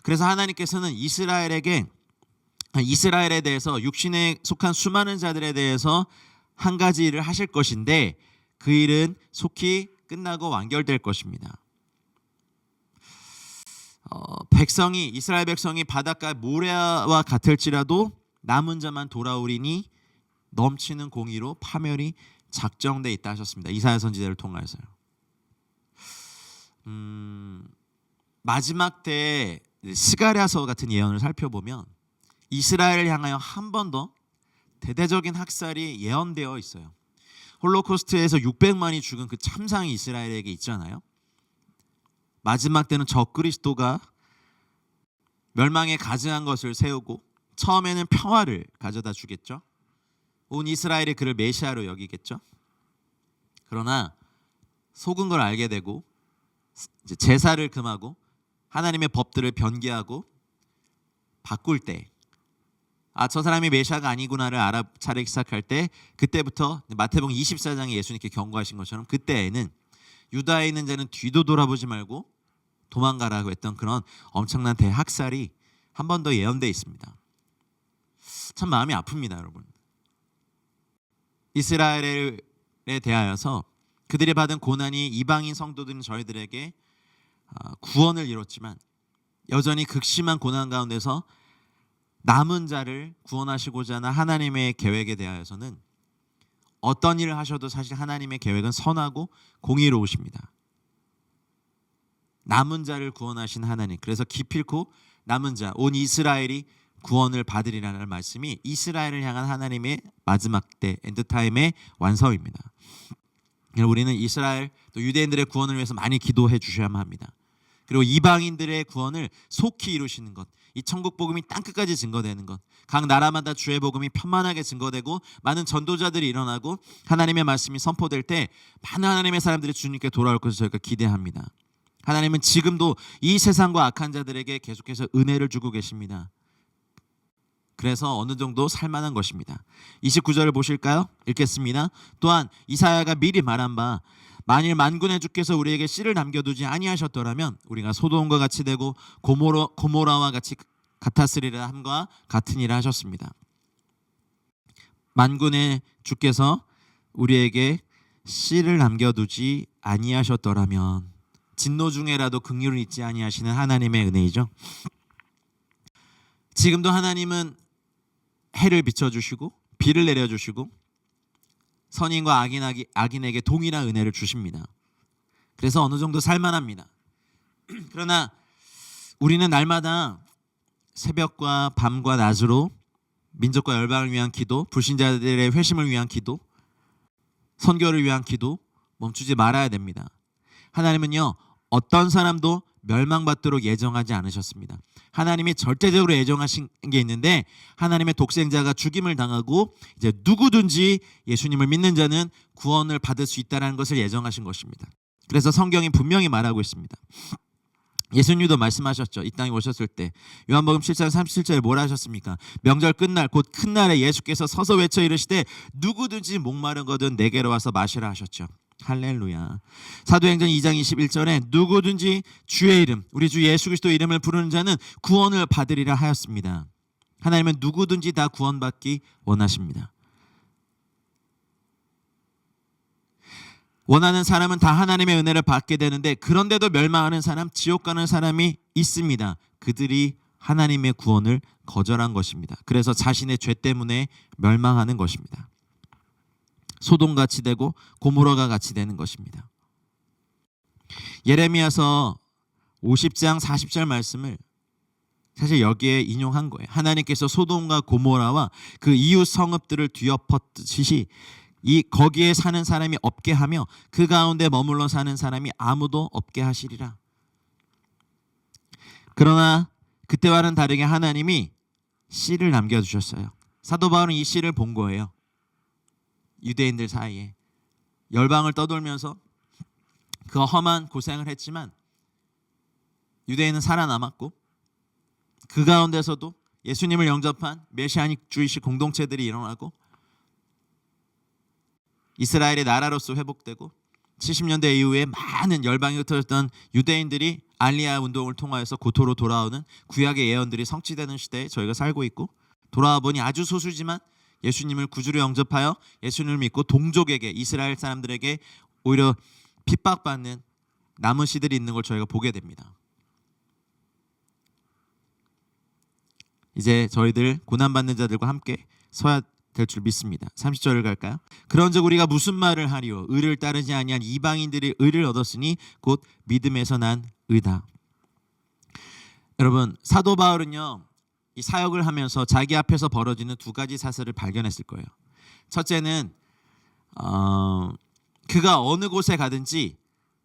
그래서 하나님께서는 이스라엘에 대해서 육신에 속한 수많은 자들에 대해서 한 가지 일을 하실 것인데 그 일은 속히 끝나고 완결될 것입니다. 이스라엘 백성이 바닷가 모래와 같을지라도 남은 자만 돌아오리니 넘치는 공의로 파멸이 작정돼 있다 하셨습니다. 이사야 선지자를 통해서요. 마지막 때 스가랴서 같은 예언을 살펴보면 이스라엘을 향하여 한 번 더 대대적인 학살이 예언되어 있어요. 홀로코스트에서 600만이 죽은 그 참상이 이스라엘에게 있잖아요. 마지막 때는 적그리스도가 멸망에 가증한 것을 세우고 처음에는 평화를 가져다 주겠죠. 온 이스라엘이 그를 메시아로 여기겠죠. 그러나 속은 걸 알게 되고 이제 제사를 금하고 하나님의 법들을 변개하고 바꿀 때 저 사람이 메시아가 아니구나를 알아차리기 시작할 때 그때부터 마태복음 24장에 예수님께 경고하신 것처럼 그때에는 유다에 있는 자는 뒤도 돌아보지 말고 도망가라고 했던 그런 엄청난 대학살이 한 번 더 예언되어 있습니다. 참 마음이 아픕니다, 여러분. 이스라엘에 대하여서 그들이 받은 고난이 이방인 성도들인 저희들에게 구원을 이뤘지만 여전히 극심한 고난 가운데서 남은 자를 구원하시고자 하는 하나님의 계획에 대하여서는 어떤 일을 하셔도 사실 하나님의 계획은 선하고 공의로우십니다. 남은 자를 구원하신 하나님, 그래서 기필코 남은 자, 온 이스라엘이 구원을 받으리라는 말씀이 이스라엘을 향한 하나님의 마지막 때 엔드타임의 완성입니다. 우리는 이스라엘 또 유대인들의 구원을 위해서 많이 기도해 주셔야만 합니다. 그리고 이방인들의 구원을 속히 이루시는 것, 이 천국 복음이 땅끝까지 증거되는 것, 각 나라마다 주의 복음이 편만하게 증거되고 많은 전도자들이 일어나고 하나님의 말씀이 선포될 때 많은 하나님의 사람들이 주님께 돌아올 것을 저희가 기대합니다. 하나님은 지금도 이 세상과 악한 자들에게 계속해서 은혜를 주고 계십니다. 그래서 어느 정도 살만한 것입니다. 29절을 보실까요? 읽겠습니다. 또한 이사야가 미리 말한 바 만일 만군의 주께서 우리에게 씨를 남겨두지 아니하셨더라면 우리가 소돔과 같이 되고 고모라와 같이 같았으리라 함과 같으니라 하셨습니다. 만군의 주께서 우리에게 씨를 남겨두지 아니하셨더라면, 진노 중에라도 긍휼을 잊지 아니하시는 하나님의 은혜이죠. 지금도 하나님은 해를 비춰주시고 비를 내려주시고 선인과 악인에게 동일한 은혜를 주십니다. 그래서 어느 정도 살만합니다. 그러나 우리는 날마다 새벽과 밤과 낮으로 민족과 열방을 위한 기도, 불신자들의 회심을 위한 기도, 선교를 위한 기도 멈추지 말아야 됩니다. 하나님은요, 어떤 사람도 멸망받도록 예정하지 않으셨습니다. 하나님이 절대적으로 예정하신 게 있는데, 하나님의 독생자가 죽임을 당하고 이제 누구든지 예수님을 믿는 자는 구원을 받을 수 있다는 것을 예정하신 것입니다. 그래서 성경이 분명히 말하고 있습니다. 예수님도 말씀하셨죠. 이 땅에 오셨을 때 요한복음 7장 37절에 뭐라 하셨습니까? 명절 끝날 곧 큰 날에 예수께서 서서 외쳐 이르시되 누구든지 목마른 거든 내게로 와서 마시라 하셨죠. 할렐루야. 사도행전 2장 21절에 누구든지 주의 이름, 우리 주 예수 그리스도 이름을 부르는 자는 구원을 받으리라 하였습니다. 하나님은 누구든지 다 구원받기 원하십니다. 원하는 사람은 다 하나님의 은혜를 받게 되는데, 그런데도 멸망하는 사람, 지옥 가는 사람이 있습니다. 그들이 하나님의 구원을 거절한 것입니다. 그래서 자신의 죄 때문에 멸망하는 것입니다. 소돔같이 되고 고모라가 같이 되는 것입니다. 예레미야서 50장 40절 말씀을 사실 여기에 인용한 거예요. 하나님께서 소돔과 고모라와 그 이웃 성읍들을 뒤엎었듯이 거기에 사는 사람이 없게 하며 그 가운데 머물러 사는 사람이 아무도 없게 하시리라. 그러나 그때와는 다르게 하나님이 씨를 남겨두셨어요. 사도 바울은 이 씨를 본 거예요. 유대인들 사이에 열방을 떠돌면서 그 험한 고생을 했지만 유대인은 살아남았고, 그 가운데서도 예수님을 영접한 메시아닉 주의식 공동체들이 일어나고 이스라엘의 나라로서 회복되고 70년대 이후에 많은 열방이 흩어졌던 유대인들이 알리야 운동을 통하여서 고토로 돌아오는 구약의 예언들이 성취되는 시대에 저희가 살고 있고, 돌아와 보니 아주 소수지만 예수님을 구주로 영접하여 예수님을 믿고 동족에게, 이스라엘 사람들에게 오히려 핍박받는 남은 시들이 있는 걸 저희가 보게 됩니다. 이제 저희들 고난받는 자들과 함께 서야 될 줄 믿습니다. 30절을 갈까요? 그런즉 우리가 무슨 말을 하리요? 의를 따르지 아니한 이방인들이 의를 얻었으니 곧 믿음에서 난 의다. 여러분, 사도 바울은요, 이 사역을 하면서 자기 앞에서 벌어지는 두 가지 사슬을 발견했을 거예요. 첫째는 그가 어느 곳에 가든지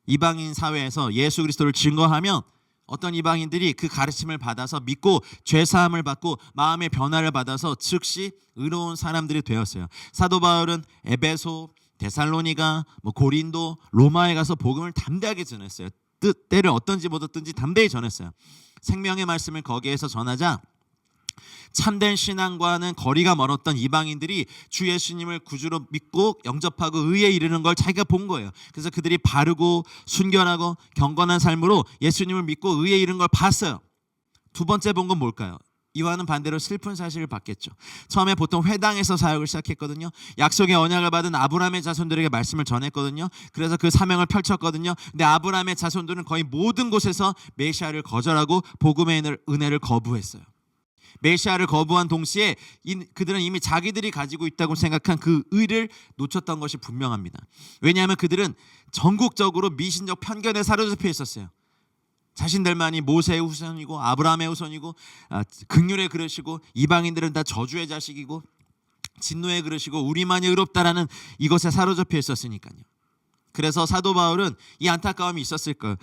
이방인 사회에서 예수 그리스도를 증거하면 어떤 이방인들이 그 가르침을 받아서 믿고 죄사함을 받고 마음의 변화를 받아서 즉시 의로운 사람들이 되었어요. 사도 바울은 에베소, 데살로니가, 고린도, 로마에 가서 복음을 담대하게 전했어요. 때를 어떤지 못 얻든지 담대히 전했어요. 생명의 말씀을 거기에서 전하자 참된 신앙과는 거리가 멀었던 이방인들이 주 예수님을 구주로 믿고 영접하고 의에 이르는 걸 자기가 본 거예요. 그래서 그들이 바르고 순결하고 경건한 삶으로 예수님을 믿고 의에 이르는 걸 봤어요. 두 번째 본 건 뭘까요? 이와는 반대로 슬픈 사실을 봤겠죠. 처음에 보통 회당에서 사역을 시작했거든요. 약속의 언약을 받은 아브라함의 자손들에게 말씀을 전했거든요. 그래서 그 사명을 펼쳤거든요. 근데 아브라함의 자손들은 거의 모든 곳에서 메시아를 거절하고 복음의 은혜를 거부했어요. 메시아를 거부한 동시에 그들은 이미 자기들이 가지고 있다고 생각한 그 의를 놓쳤던 것이 분명합니다. 왜냐하면 그들은 전국적으로 미신적 편견에 사로잡혀 있었어요. 자신들만이 모세의 후손이고 아브라함의 후손이고 긍휼의 그릇이고 이방인들은 다 저주의 자식이고 진노의 그릇이고 우리만이 의롭다라는 이것에 사로잡혀 있었으니까요. 그래서 사도 바울은 이 안타까움이 있었을 거예요.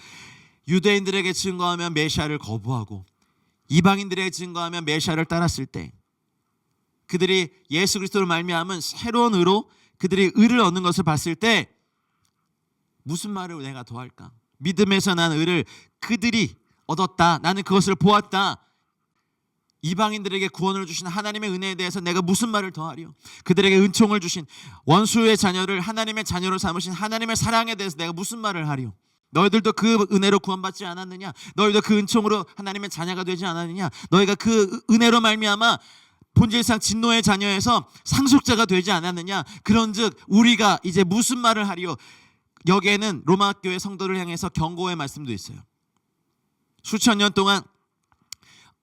유대인들에게 증거하면 메시아를 거부하고 이방인들에게 증거하면 메시아를 따랐을 때 그들이 예수 그리스도를 말미암은 새로운 의로 그들이 의를 얻는 것을 봤을 때 무슨 말을 내가 더 할까? 믿음에서 난 의를 그들이 얻었다. 나는 그것을 보았다. 이방인들에게 구원을 주신 하나님의 은혜에 대해서 내가 무슨 말을 더하리요? 그들에게 은총을 주신 원수의 자녀를 하나님의 자녀로 삼으신 하나님의 사랑에 대해서 내가 무슨 말을 하리요? 너희들도 그 은혜로 구원받지 않았느냐? 너희도 그 은총으로 하나님의 자녀가 되지 않았느냐? 너희가 그 은혜로 말미암아 본질상 진노의 자녀에서 상속자가 되지 않았느냐? 그런즉 우리가 이제 무슨 말을 하리요? 여기에는 로마 교회 성도를 향해서 경고의 말씀도 있어요. 수천 년 동안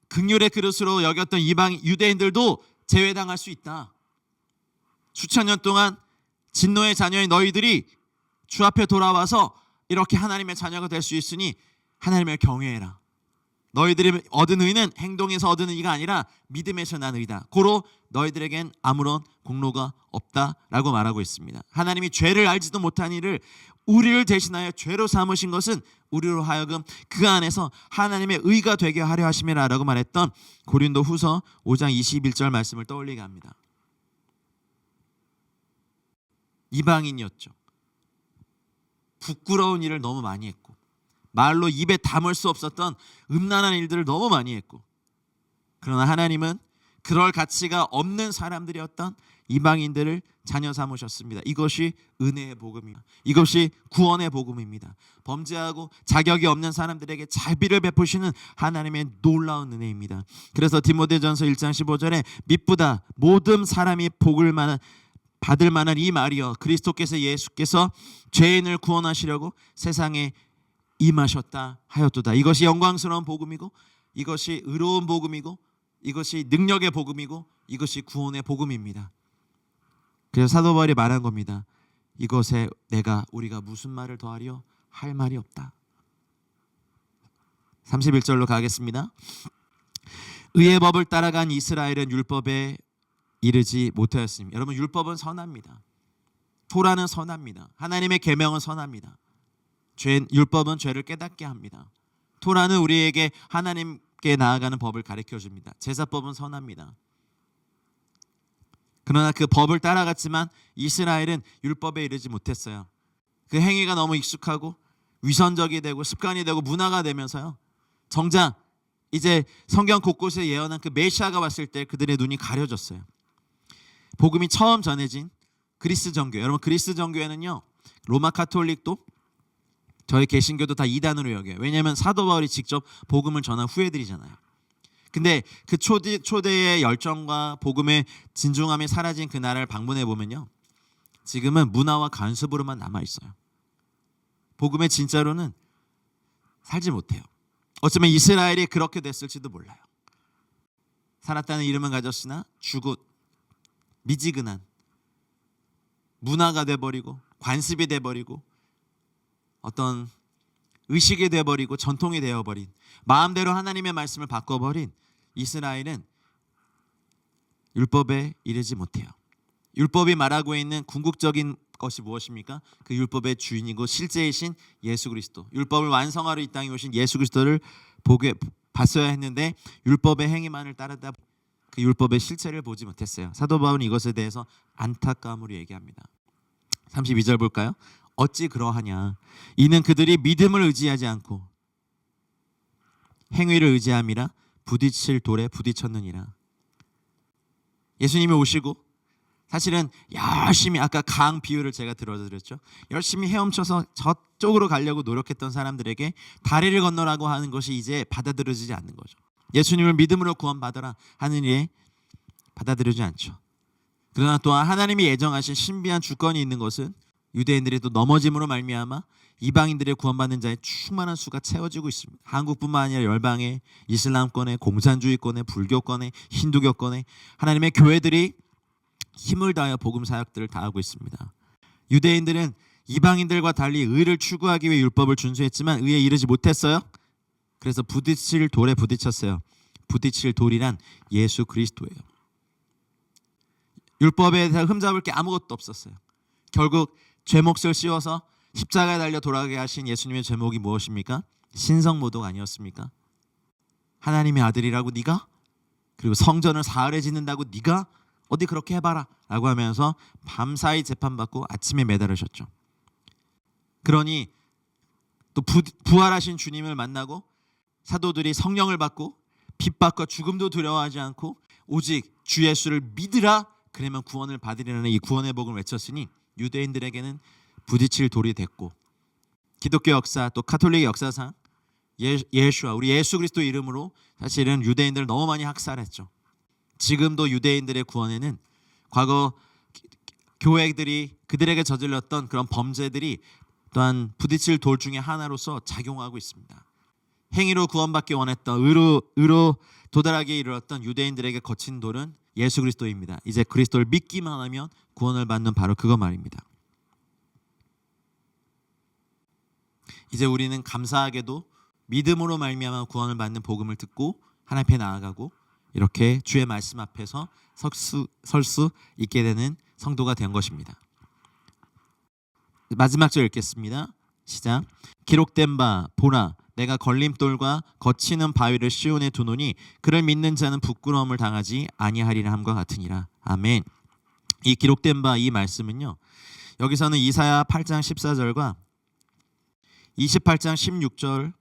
긍휼의 그릇으로 여겼던 이방 유대인들도 제외당할 수 있다. 수천 년 동안 진노의 자녀인 너희들이 주 앞에 돌아와서 이렇게 하나님의 자녀가 될 수 있으니 하나님을 경외해라. 너희들이 얻은 의는 행동에서 얻은 의가 아니라 믿음에서 난 의다. 고로 너희들에겐 아무런 공로가 없다라고 말하고 있습니다. 하나님이 죄를 알지도 못한 이를 우리를 대신하여 죄로 삼으신 것은 우리로 하여금 그 안에서 하나님의 의가 되게 하려 하심이라라고 말했던 고린도 후서 5장 21절 말씀을 떠올리게 합니다. 이방인이었죠. 부끄러운 일을 너무 많이 했고 말로 입에 담을 수 없었던 음란한 일들을 너무 많이 했고 그러나 하나님은 그럴 가치가 없는 사람들이었던 이방인들을 자녀 삼으셨습니다. 이것이 은혜의 복음입니다. 이것이 구원의 복음입니다. 범죄하고 자격이 없는 사람들에게 자비를 베푸시는 하나님의 놀라운 은혜입니다. 그래서 디모데전서 1장 15절에 미쁘다 모든 사람이 복을 받을 만한 이 말이여 그리스도께서 예수께서 죄인을 구원하시려고 세상에 임하셨다 하였도다. 이것이 영광스러운 복음이고 이것이 의로운 복음이고 이것이 능력의 복음이고 이것이 구원의 복음입니다. 그래서 사도 바울이 말한 겁니다. 이것에 우리가 무슨 말을 더하리요? 할 말이 없다. 31절로 가겠습니다. 의의 법을 따라간 이스라엘은 율법에 이르지 못하였습니다. 여러분 율법은 선합니다. 토라는 선합니다. 하나님의 계명은 선합니다. 율법은 죄를 깨닫게 합니다. 토라는 우리에게 하나님께 나아가는 법을 가르쳐 줍니다. 제사법은 선합니다. 그러나 그 법을 따라갔지만 이스라엘은 율법에 이르지 못했어요. 그 행위가 너무 익숙하고 위선적이 되고 습관이 되고 문화가 되면서요. 정작 이제 성경 곳곳에 예언한 그 메시아가 왔을 때 그들의 눈이 가려졌어요. 복음이 처음 전해진 그리스 정교. 여러분 그리스 정교회는요. 로마 카톨릭도 저희 개신교도 다 이단으로 여겨요. 왜냐하면 사도 바울이 직접 복음을 전한 후예들이잖아요. 근데 그 초대의 열정과 복음의 진중함이 사라진 그 나라를 방문해 보면요. 지금은 문화와 관습으로만 남아있어요. 복음의 진짜로는 살지 못해요. 어쩌면 이스라엘이 그렇게 됐을지도 몰라요. 살았다는 이름은 가졌으나 죽은 미지근한 문화가 돼버리고 관습이 돼버리고 어떤 의식이 돼버리고 전통이 되어버린 마음대로 하나님의 말씀을 바꿔버린 이스라엘은 율법에 이르지 못해요. 율법이 말하고 있는 궁극적인 것이 무엇입니까? 그 율법의 주인이고 실제이신 예수 그리스도, 율법을 완성하러 이 땅에 오신 예수 그리스도를 봤어야 했는데 율법의 행위만을 따르다 그 율법의 실체를 보지 못했어요. 사도 바울은 이것에 대해서 안타까움으로 얘기합니다. 32절 볼까요? 어찌 그러하냐 이는 그들이 믿음을 의지하지 않고 행위를 의지함이라 부딪힐 돌에 부딪혔느니라. 예수님이 오시고 사실은 열심히 아까 강 비유를 제가 들어드렸죠. 열심히 헤엄쳐서 저쪽으로 가려고 노력했던 사람들에게 다리를 건너라고 하는 것이 이제 받아들여지지 않는 거죠. 예수님을 믿음으로 구원받아라 하는 일에 받아들여지지 않죠. 그러나 또한 하나님이 예정하신 신비한 주권이 있는 것은 유대인들이 또 넘어짐으로 말미암아 이방인들의 구원받는 자의 충만한 수가 채워지고 있습니다. 한국뿐만 아니라 열방의 이슬람권의 공산주의권의 불교권의 힌두교권의 하나님의 교회들이 힘을 다하여 복음 사역들을 다하고 있습니다. 유대인들은 이방인들과 달리 의를 추구하기 위해 율법을 준수했지만 의에 이르지 못했어요. 그래서 부딪힐 돌에 부딪혔어요. 부딪힐 돌이란 예수 그리스도예요. 율법에 대해 흠잡을 게 아무것도 없었어요. 결국 죄목을 씌워서 십자가에 달려 돌아가게 하신 예수님의 죄목이 무엇입니까? 신성모독 아니었습니까? 하나님의 아들이라고 네가? 그리고 성전을 사흘에 짓는다고 네가? 어디 그렇게 해봐라 라고 하면서 밤사이 재판받고 아침에 매달으셨죠. 그러니 또 부활하신 주님을 만나고 사도들이 성령을 받고 핍박과 죽음도 두려워하지 않고 오직 주 예수를 믿으라 그러면 구원을 받으리라는 이 구원의 복음을 외쳤으니 유대인들에게는 부딪힐 돌이 됐고 기독교 역사 또 가톨릭 역사상 예수와 우리 예수 그리스도 이름으로 사실은 유대인들을 너무 많이 학살했죠. 지금도 유대인들의 구원에는 과거 교회들이 그들에게 저질렀던 그런 범죄들이 또한 부딪힐 돌 중에 하나로서 작용하고 있습니다. 행위로 구원받기 원했던 의로 도달하기에 이르렀던 유대인들에게 거친 돌은 예수 그리스도입니다. 이제 그리스도를 믿기만 하면 구원을 받는 바로 그거 말입니다. 이제 우리는 감사하게도 믿음으로 말미암아 구원을 받는 복음을 듣고 하나님 앞에 나아가고 이렇게 주의 말씀 앞에서 설 수 있게 되는 성도가 된 것입니다. 마지막 절 읽겠습니다. 시작. 기록된 바 보라 내가 걸림돌과 거치는 바위를 시온에 두노니 그를 믿는 자는 부끄러움을 당하지 아니하리라 함과 같으니라. 아멘. 이 기록된 바 이 말씀은요. 여기서는 이사야 8장 14절과 28장 16절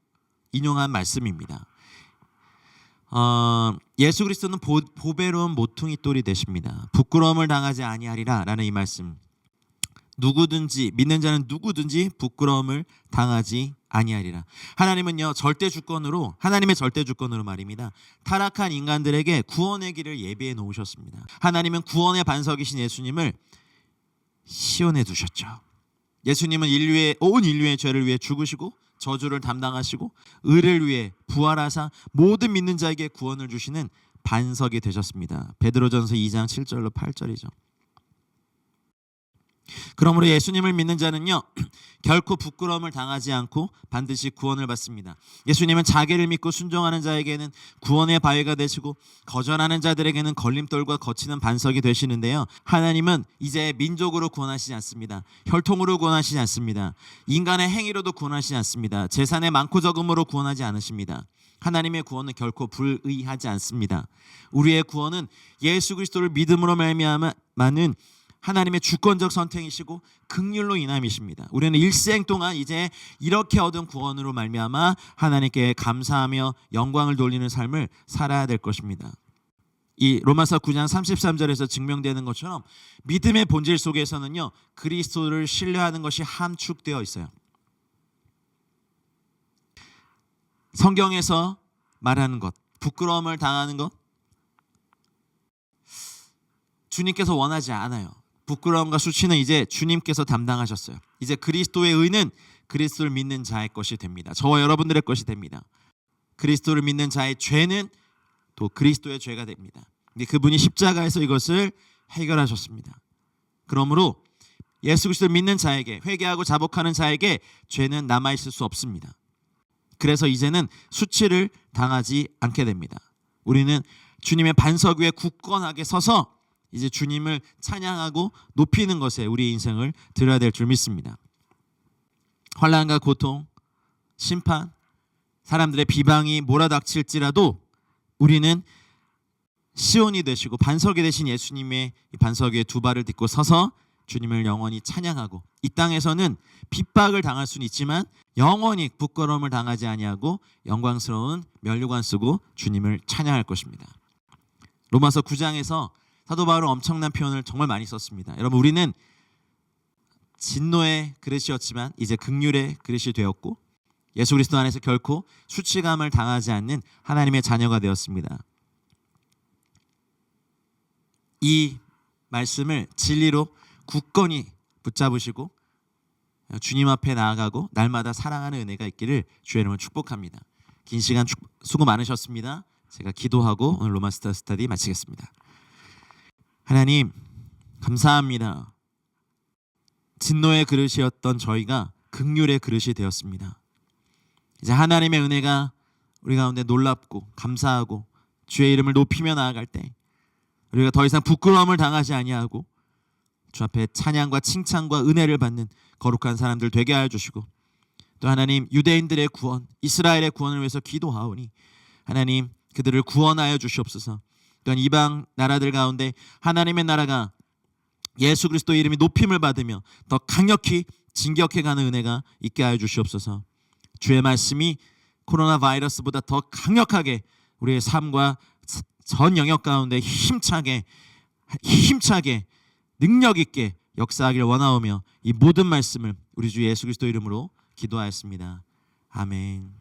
인용한 말씀입니다. 예수 그리스도는 보배로운 모퉁이 돌이 되십니다. 부끄러움을 당하지 아니하리라 라는 이 말씀. 누구든지 믿는 자는 누구든지 부끄러움을 당하지 아니하리라. 하나님은요 절대 주권으로 하나님의 절대 주권으로 말입니다. 타락한 인간들에게 구원의 길을 예비해 놓으셨습니다. 하나님은 구원의 반석이신 예수님을 시온에 두셨죠. 예수님은 온 인류의 죄를 위해 죽으시고 저주를 담당하시고 의를 위해 부활하사 모든 믿는 자에게 구원을 주시는 반석이 되셨습니다. 베드로전서 2장 7절로 8절이죠. 그러므로 예수님을 믿는 자는요 결코 부끄러움을 당하지 않고 반드시 구원을 받습니다. 예수님은 자기를 믿고 순종하는 자에게는 구원의 바위가 되시고 거절하는 자들에게는 걸림돌과 거치는 반석이 되시는데요. 하나님은 이제 민족으로 구원하시지 않습니다. 혈통으로 구원하시지 않습니다. 인간의 행위로도 구원하시지 않습니다. 재산의 많고 적음으로 구원하지 않으십니다. 하나님의 구원은 결코 불의하지 않습니다. 우리의 구원은 예수 그리스도를 믿음으로 말미암아는 하나님의 주권적 선택이시고 긍휼로 인함이십니다. 우리는 일생 동안 이제 이렇게 얻은 구원으로 말미암아 하나님께 감사하며 영광을 돌리는 삶을 살아야 될 것입니다. 이 로마서 9장 33절에서 증명되는 것처럼 믿음의 본질 속에서는요 그리스도를 신뢰하는 것이 함축되어 있어요. 성경에서 말하는 것, 부끄러움을 당하는 것 주님께서 원하지 않아요. 부끄러움과 수치는 이제 주님께서 담당하셨어요. 이제 그리스도의 의는 그리스도를 믿는 자의 것이 됩니다. 저와 여러분들의 것이 됩니다. 그리스도를 믿는 자의 죄는 또 그리스도의 죄가 됩니다. 근데 그분이 십자가에서 이것을 해결하셨습니다. 그러므로 예수 그리스도를 믿는 자에게 회개하고 자복하는 자에게 죄는 남아있을 수 없습니다. 그래서 이제는 수치를 당하지 않게 됩니다. 우리는 주님의 반석 위에 굳건하게 서서 이제 주님을 찬양하고 높이는 것에 우리 인생을 드려야 될 줄 믿습니다. 환난과 고통, 심판, 사람들의 비방이 몰아닥칠지라도 우리는 시온이 되시고 반석이 되신 예수님의 반석 위에 두 발을 딛고 서서 주님을 영원히 찬양하고 이 땅에서는 핍박을 당할 수는 있지만 영원히 부끄러움을 당하지 아니하고 영광스러운 면류관 쓰고 주님을 찬양할 것입니다. 로마서 9장에서 사도 바울은 엄청난 표현을 정말 많이 썼습니다. 여러분 우리는 진노의 그릇이었지만 이제 긍휼의 그릇이 되었고 예수 그리스도 안에서 결코 수치감을 당하지 않는 하나님의 자녀가 되었습니다. 이 말씀을 진리로 굳건히 붙잡으시고 주님 앞에 나아가고 날마다 사랑하는 은혜가 있기를 주의 이름으로 축복합니다. 긴 시간 수고 많으셨습니다. 제가 기도하고 오늘 로마스터 스터디 마치겠습니다. 하나님 감사합니다. 진노의 그릇이었던 저희가 긍휼의 그릇이 되었습니다. 이제 하나님의 은혜가 우리 가운데 놀랍고 감사하고 주의 이름을 높이며 나아갈 때 우리가 더 이상 부끄러움을 당하지 아니하고 주 앞에 찬양과 칭찬과 은혜를 받는 거룩한 사람들 되게 하여 주시고, 또 하나님 유대인들의 구원, 이스라엘의 구원을 위해서 기도하오니 하나님 그들을 구원하여 주시옵소서. 또한 이방 나라들 가운데 하나님의 나라가 예수 그리스도의 이름이 높임을 받으며 더 강력히 진격해가는 은혜가 있게 하여 주시옵소서. 주의 말씀이 코로나 바이러스보다 더 강력하게 우리의 삶과 전 영역 가운데 힘차게 능력 있게 역사하기를 원하오며 이 모든 말씀을 우리 주 예수 그리스도 이름으로 기도하였습니다. 아멘.